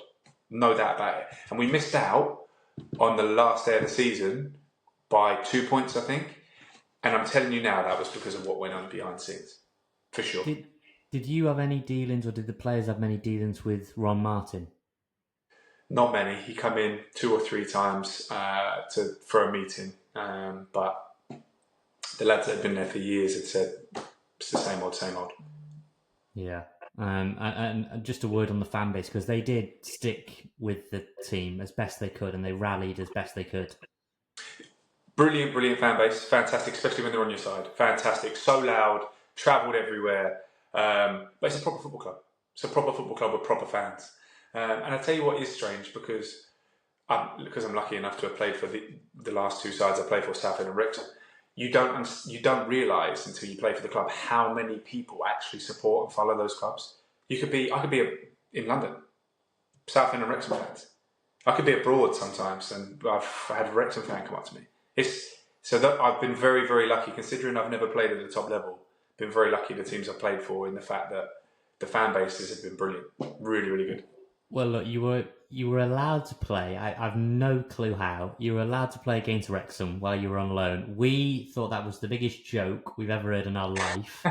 No doubt about it. And we missed out on the last day of the season by 2 points, I think. And I'm telling you now, that was because of what went on behind the scenes. For sure. Did you have any dealings, or did the players have many dealings with Ron Martin? Not many. He come in 2 or 3 times for a meeting. But the lads that had been there for years had said, it's the same old, same old. Yeah. And just a word on the fan base, because they did stick with the team as best they could, and they rallied as best they could. Brilliant fan base. Fantastic, especially when they're on your side. Fantastic. So loud, travelled everywhere. But it's a proper football club. It's a proper football club with proper fans. And I tell you what is strange, because I'm lucky enough to have played for the last 2 sides I played for, Southend and Wrexham. You don't realise until you play for the club how many people actually support and follow those clubs. I could be in London, Southend and Wrexham fans. I could be abroad sometimes, and I've had a Wrexham fan come up to me. I've been very, very lucky, considering I've never played at the top level. Been very lucky the teams I've played for, in the fact that the fan bases have been brilliant, really, really good. Well, look, you were allowed to play. I've no clue how you were allowed to play against Wrexham while you were on loan. We thought that was the biggest joke we've ever heard in our life.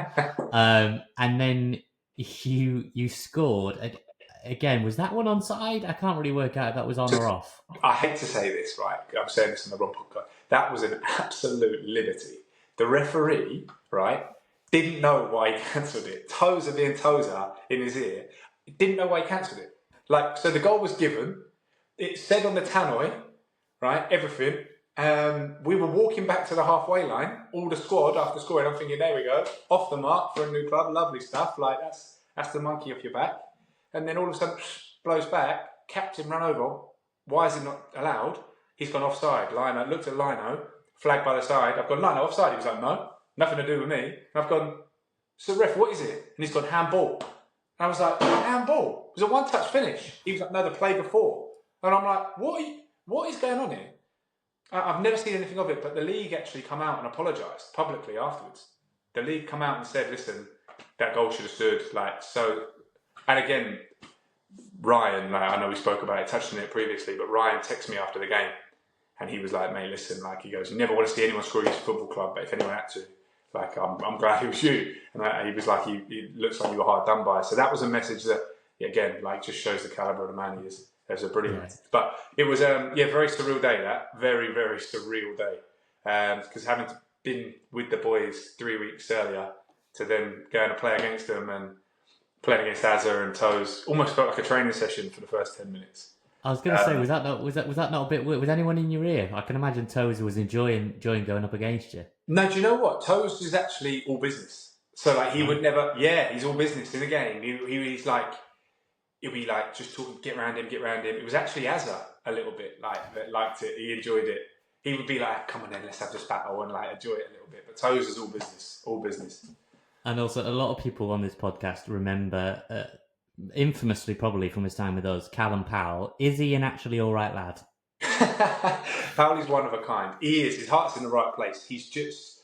And then you scored again. Was that one onside? I can't really work out if that was on or off. I hate to say this, right? I'm saying this on the wrong podcast. That was an absolute liberty. The referee, right, didn't know why he cancelled it. Tozer being Tozer in his ear, didn't know why he cancelled it. So the goal was given. It said on the tannoy, right, everything. We were walking back to the halfway line, all the squad after scoring. I'm thinking, there we go, off the mark for a new club, lovely stuff. Like that's the monkey off your back. And then all of a sudden, blows back. Captain ran over. Why is it not allowed? He's gone offside. Lino looked at Lino, flagged by the side. I've gone, Lino, offside. He was like, no, nothing to do with me. And I've gone, so ref, what is it? And he's gone, handball. And I was like, handball? It was a one-touch finish. He was like, no, the play before. And I'm like, what is going on here? I've never seen anything of it, but the league actually come out and apologised publicly afterwards. The league come out and said, listen, that goal should have stood. And again, Ryan, I know we spoke about it, touched on it previously, but Ryan texted me after the game And he was like, mate, listen, like, he goes, you never want to see anyone score at your football club, but if anyone had to, like, I'm glad it was you. And he was like, it looks like you were hard done by. So that was a message that, again, like, just shows the calibre of the man he is. It was a brilliant message. But it was, very surreal day, that. Very, very surreal day. Because having been with the boys 3 weeks earlier to then go and play against them and playing against Azza and Toes almost felt like a training session for the first 10 minutes. I was going to say, was that not a bit weird? Was anyone in your ear? I can imagine Tozer was enjoying going up against you. No, do you know what? Toes is actually all business. So like he would never, he's all business in the game. He's like, he'll be like just talking, get round him. It was actually Azza a little bit like that liked it. He enjoyed it. He would be like, come on then, let's have this battle and like enjoy it a little bit. But Toes is all business. And also, a lot of people on this podcast remember, infamously probably from his time with us, Callum Powell. Is he an actually all right lad? Powell is one of a kind. He is. His heart's in the right place. He's just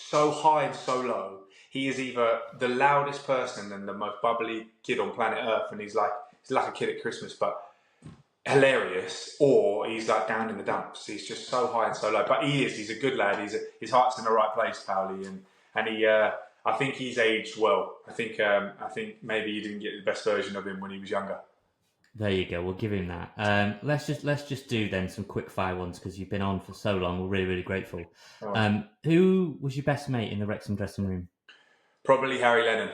so high and so low. He is either the loudest person and the most bubbly kid on planet Earth, and he's like a kid at Christmas, but hilarious, or he's like down in the dumps. He's just so high and so low. But he's a good lad. His heart's in the right place, Powley, and he. I think he's aged well. I think maybe you didn't get the best version of him when he was younger. There you go. We'll give him that. Let's just do then some quick fire ones because you've been on for so long. We're really, really grateful. Right. Who was your best mate in the Wrexham dressing room? Probably Harry Lennon.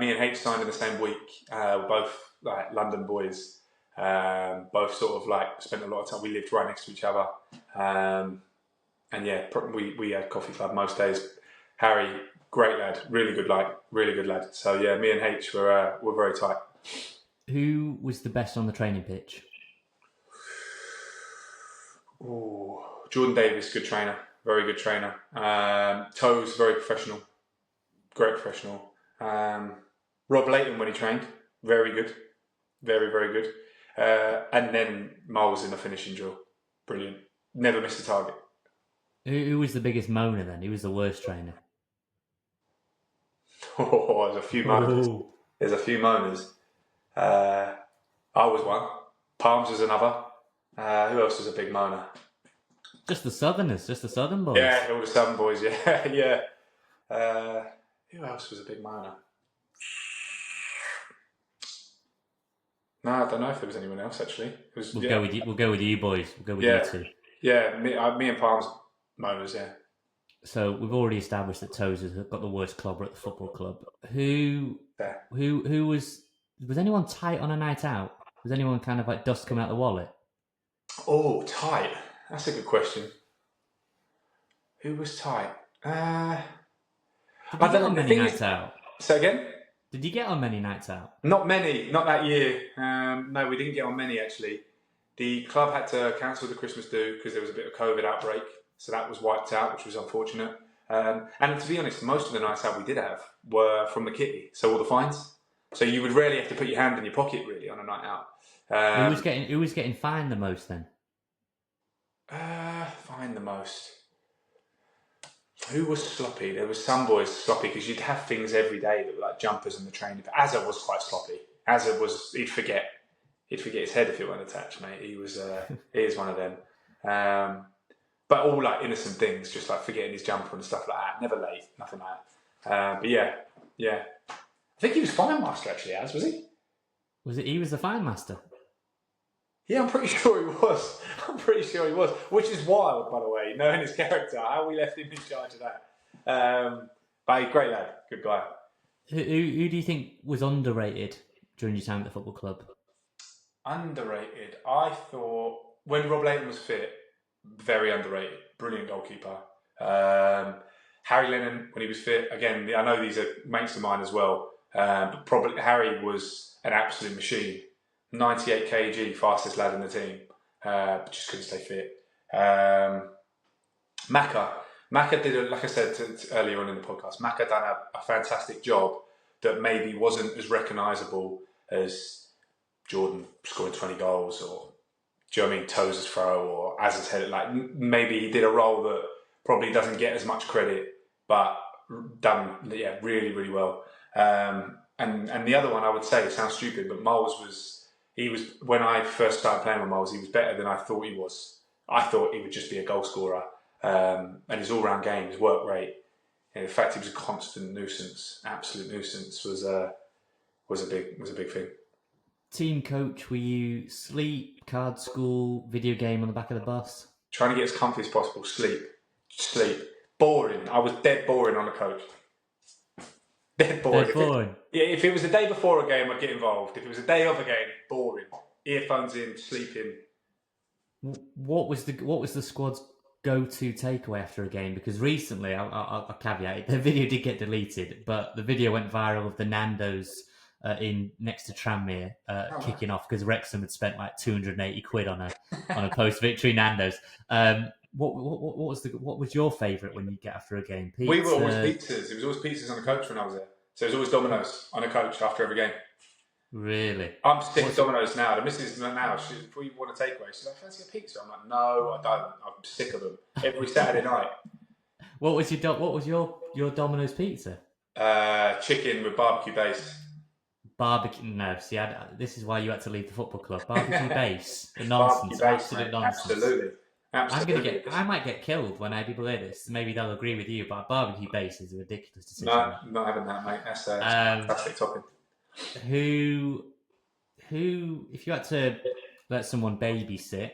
Me and H signed in the same week. We're both like London boys. Both sort of like spent a lot of time. We lived right next to each other. And yeah, we had coffee club most days. Harry, great lad, really good lad. So yeah, me and H were very tight. Who was the best on the training pitch? Oh, Jordan Davis, good trainer, very good trainer. Toes, very professional, great professional. Rob Layton when he trained, very good, very, very good. And then Miles in the finishing drill, brilliant. Never missed a target. Who was the biggest moaner then? Who was the worst trainer? Oh, there's a few moaners. There's a few moaners. I was one. Palms was another. Who else was a big moaner? Just the Southerners, just the Southern boys. Yeah, all the Southern boys. Yeah, yeah. Who else was a big moaner? No, I don't know if there was anyone else actually. We'll go with you. We'll go with you boys. We'll go with you two. Yeah, me and Palms moaners. Yeah. So we've already established that Tozer's got the worst clobber at the football club. Who was anyone tight on a night out? Was anyone kind of like dust coming out the wallet? Oh, tight. That's a good question. Who was tight? I don't know. Many nights out. Say again? Did you get on many nights out? Not many. Not that year. No, we didn't get on many actually. The club had to cancel the Christmas do because there was a bit of COVID outbreak. So that was wiped out, which was unfortunate. And to be honest, most of the nights out we did have were from the kitty. So all the fines. So you would rarely have to put your hand in your pocket really on a night out. Who was getting fined the most then? Fined the most. Who was sloppy? There was some boys sloppy because you'd have things every day that were like jumpers in the training. But Azza was quite sloppy. Azza was, he'd forget his head if it weren't attached, mate. He was one of them. But all like innocent things, just like forgetting his jumper and stuff like that. Never late, nothing like that. But yeah. I think he was fine master actually, was he? He was the fine master? Yeah, I'm pretty sure he was. Which is wild, by the way, knowing his character, how we left him in charge of that. But great lad, good guy. Who do you think was underrated during your time at the football club? Underrated? I thought, when Rob Layton was fit, very underrated. Brilliant goalkeeper. Harry Lennon, when he was fit, again, I know these are mates of mine as well, but probably Harry was an absolute machine. 98 kg, fastest lad in the team. Just couldn't stay fit. Macca did, like I said earlier on in the podcast, Macca done a fantastic job that maybe wasn't as recognisable as Jordan scoring 20 goals or, do you know what I mean, Tozer's throw or Az's head. Like maybe he did a role that probably doesn't get as much credit, but done really, really well. And the other one I would say, it sounds stupid, but Moles when I first started playing with Miles, he was better than I thought he was. I thought he would just be a goal scorer, and his all-round game, his work rate, and in fact, he was a constant nuisance, absolute nuisance. Was a big thing. Team coach, were you sleep, card school, video game on the back of the bus? Trying to get as comfy as possible. Sleep. Boring. I was dead boring on the coach. Dead boring. If it was the day before a game, I'd get involved. If it was a day of a game, boring. Earphones in, sleeping. What was the squad's go-to takeaway after a game? Because recently, I'll caveat it, the video did get deleted, but the video went viral of the Nando's in next to Tranmere kicking off because Wrexham had spent like 280 quid on a post-victory Nando's. What was your favourite when you get after a game? Pizza? We were always pizzas. It was always pizzas on the coach when I was there. So it was always Domino's on a coach after every game. Really? I'm sick of Domino's now. The missus now, if we want a takeaway, she's like, fancy a pizza? I'm like, no, I don't. I'm sick of them. Every Saturday night. What was your Domino's pizza? Chicken with barbecue base. Barbecue? No, see, this is why you had to leave the football club. Barbecue base, the nonsense, absolute nonsense. Absolutely. I might get killed when people hear this. Maybe they'll agree with you, but barbecue base is a ridiculous decision. No, not having that, mate. That's a fantastic topic. Who, if you had to let someone babysit,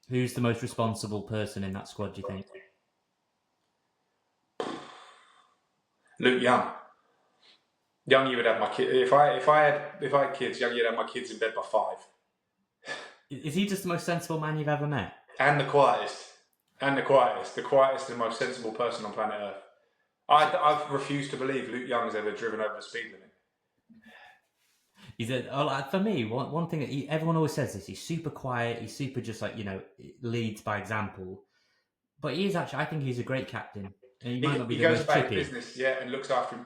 who's the most responsible person in that squad, do you think? Luke Young. Young, you would have my kid. If I had kids, Young, you'd have my kids in bed by 5. Is he just the most sensible man you've ever met? And the quietest. The quietest and most sensible person on planet Earth. I've refused to believe Luke Young's ever driven over the speed limit. For me, one thing that everyone always says this, he's super quiet, he's super just leads by example. But he is actually, I think he's a great captain. And he might not be the most goes about chippy. his business, and looks after him.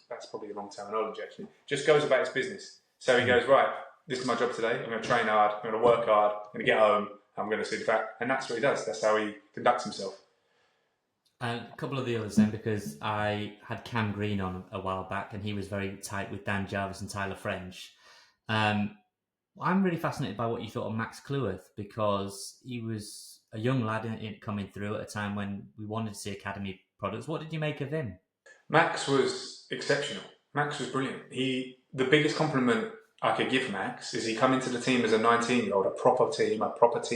That's probably the wrong terminology, actually. Just goes about his business. So he goes, right, this is my job today. I'm going to train hard, I'm going to work hard, I'm going to get home, I'm going to see the fact. And that's what he does. That's how he conducts himself. And a couple of the others then, because I had Cam Green on a while back and he was very tight with Dan Jarvis and Tyler French. I'm really fascinated by what you thought of Max Cleworth, because he was a young lad coming through at a time when we wanted to see academy products. What did you make of him? Max was exceptional. Max was brilliant. The biggest compliment I could give Max is he come into the team as a 19-year-old, a proper team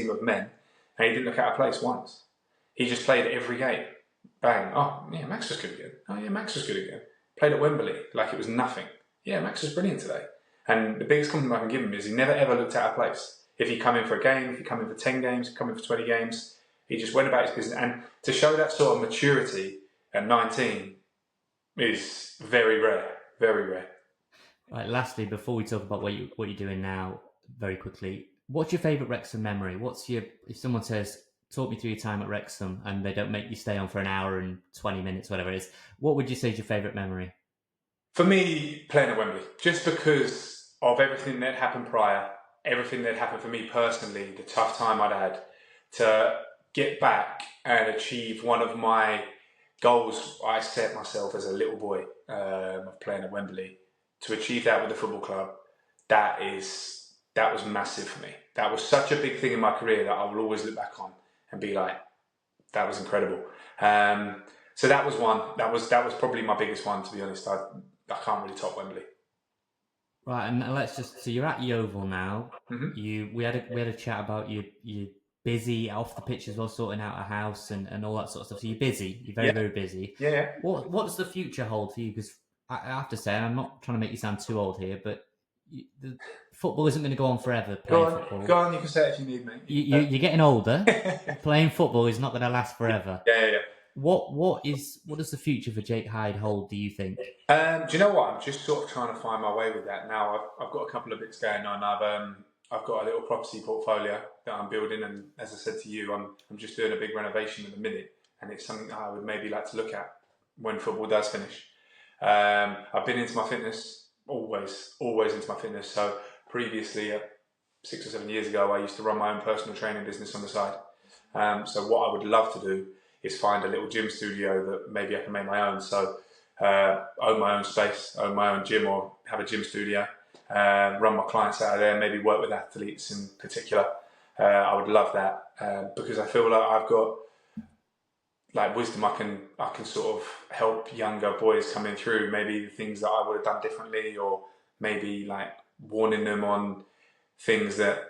of men, and he didn't look out of place once. He just played every game. Bang. Oh, yeah, Max was good again. Oh, yeah, Max was good again. Played at Wembley like it was nothing. Yeah, Max was brilliant today. And the biggest compliment I can give him is he never ever looked out of place. If he come in for a game, if he come in for 10 games, if he come in for 20 games, he just went about his business. And to show that sort of maturity at 19 is very rare, very rare. Right, lastly, before we talk about what you're doing now, very quickly, what's your favourite Wrexham memory? If someone says, talk me through your time at Wrexham, and they don't make you stay on for an hour and 20 minutes, whatever it is, what would you say is your favourite memory? For me, playing at Wembley, just because of everything that happened prior, everything that happened for me personally, the tough time I'd had, to get back and achieve one of my goals I set myself as a little boy of playing at Wembley, to achieve that with the football club, that was massive for me. That was such a big thing in my career that I will always look back on and be like, that was incredible. So that was one. That was probably my biggest one, to be honest. I can't really top Wembley. Right, and so you're at Yeovil now. Mm-hmm. We had a chat about you busy off the pitch as well, sorting out a house and all that sort of stuff. So you're busy. You're very, very busy. Yeah. What does the future hold for you? Because I have to say, I'm not trying to make you sound too old here, but the football isn't going to go on forever. Go on, you can say it if you need me. You're getting older. Playing football is not going to last forever. Yeah. What does the future for Jake Hyde hold, do you think? Do you know what? I'm just sort of trying to find my way with that now. I've got a couple of bits going on. I've got a little property portfolio that I'm building, and as I said to you, I'm just doing a big renovation at the minute, and it's something that I would maybe like to look at when football does finish. I've been into my fitness, always into my fitness. So previously, 6 or 7 years ago, I used to run my own personal training business on the side. So what I would love to do is find a little gym studio that maybe I can make my own. So own my own space, own my own gym, or have a gym studio. run my clients out of there, maybe work with athletes in particular. I would love that because I feel like I've got like wisdom. I can sort of help younger boys coming through, maybe the things that I would have done differently, or maybe like warning them on things that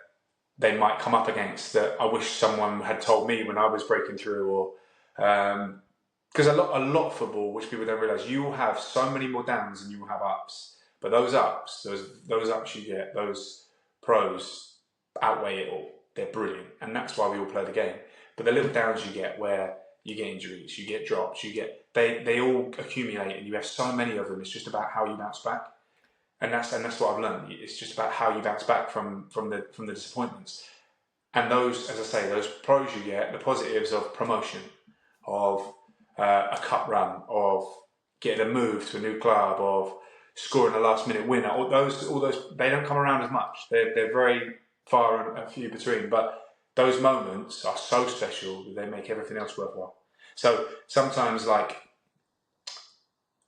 they might come up against that I wish someone had told me when I was breaking through, or because a lot of football, which people don't realise, you will have so many more downs than you will have ups. But those ups, those ups you get, those pros outweigh it all. They're brilliant, and that's why we all play the game. But the little downs you get, where you get injuries, you get drops, they all accumulate, and you have so many of them. It's just about how you bounce back, and that's what I've learned. It's just about how you bounce back from the disappointments. And those, as I say, those pros you get, the positives of promotion, of a cup run, of getting a move to a new club, of scoring a last minute winner. All those they don't come around as much. They're very far and few between. But those moments are so special that they make everything else worthwhile. So sometimes, like,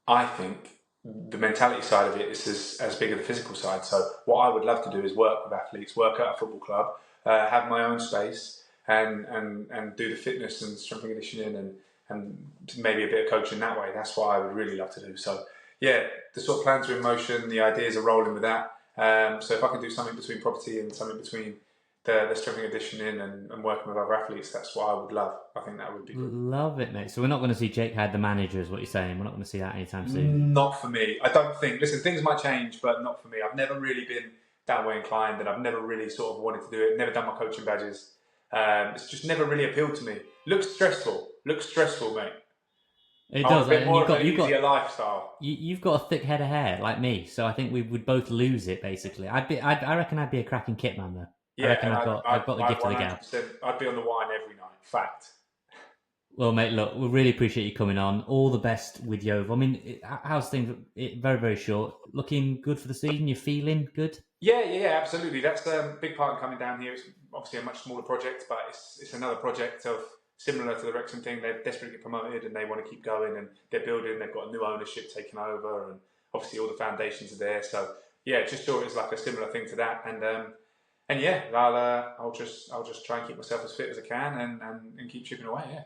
I think the mentality side of it is as big as the physical side. So what I would love to do is work with athletes, work at a football club, have my own space, and do the fitness and strength and conditioning and maybe a bit of coaching that way. That's what I would really love to do. So yeah, the sort of plans are in motion, the ideas are rolling with that. So if I can do something between property and something between the strength and conditioning and working with other athletes, that's what I would love. I think that would be good. Love it, mate. So we're not going to see Jake Hyde, the manager, is what you're saying. We're not going to see that anytime soon. Not for me. I don't think. Listen, things might change, but not for me. I've never really been that way inclined, and I've never really sort of wanted to do it. Never done my coaching badges. It's just never really appealed to me. Looks stressful, mate. It does. A bit more of an you've easier got lifestyle. you've got a thick head of hair like me, so I think we would both lose it. Basically, I reckon I'd be a cracking kitman though. Yeah, I reckon I've got the gift of the gab. I'd be on the wine every night. Fact. Well, mate, look, we really appreciate you coming on. All the best with Yeovil. I mean, how's things? Very, very short. Looking good for the season. You're feeling good? Yeah, absolutely. That's a big part in coming down here. It's obviously a much smaller project, but it's another project of similar to the Wrexham thing. They're desperate to get promoted and they want to keep going, and they're building. They've got a new ownership taking over, and obviously all the foundations are there. So yeah, just saw it as like a similar thing to that, and yeah, I'll just try and keep myself as fit as I can and keep chipping away. Yeah.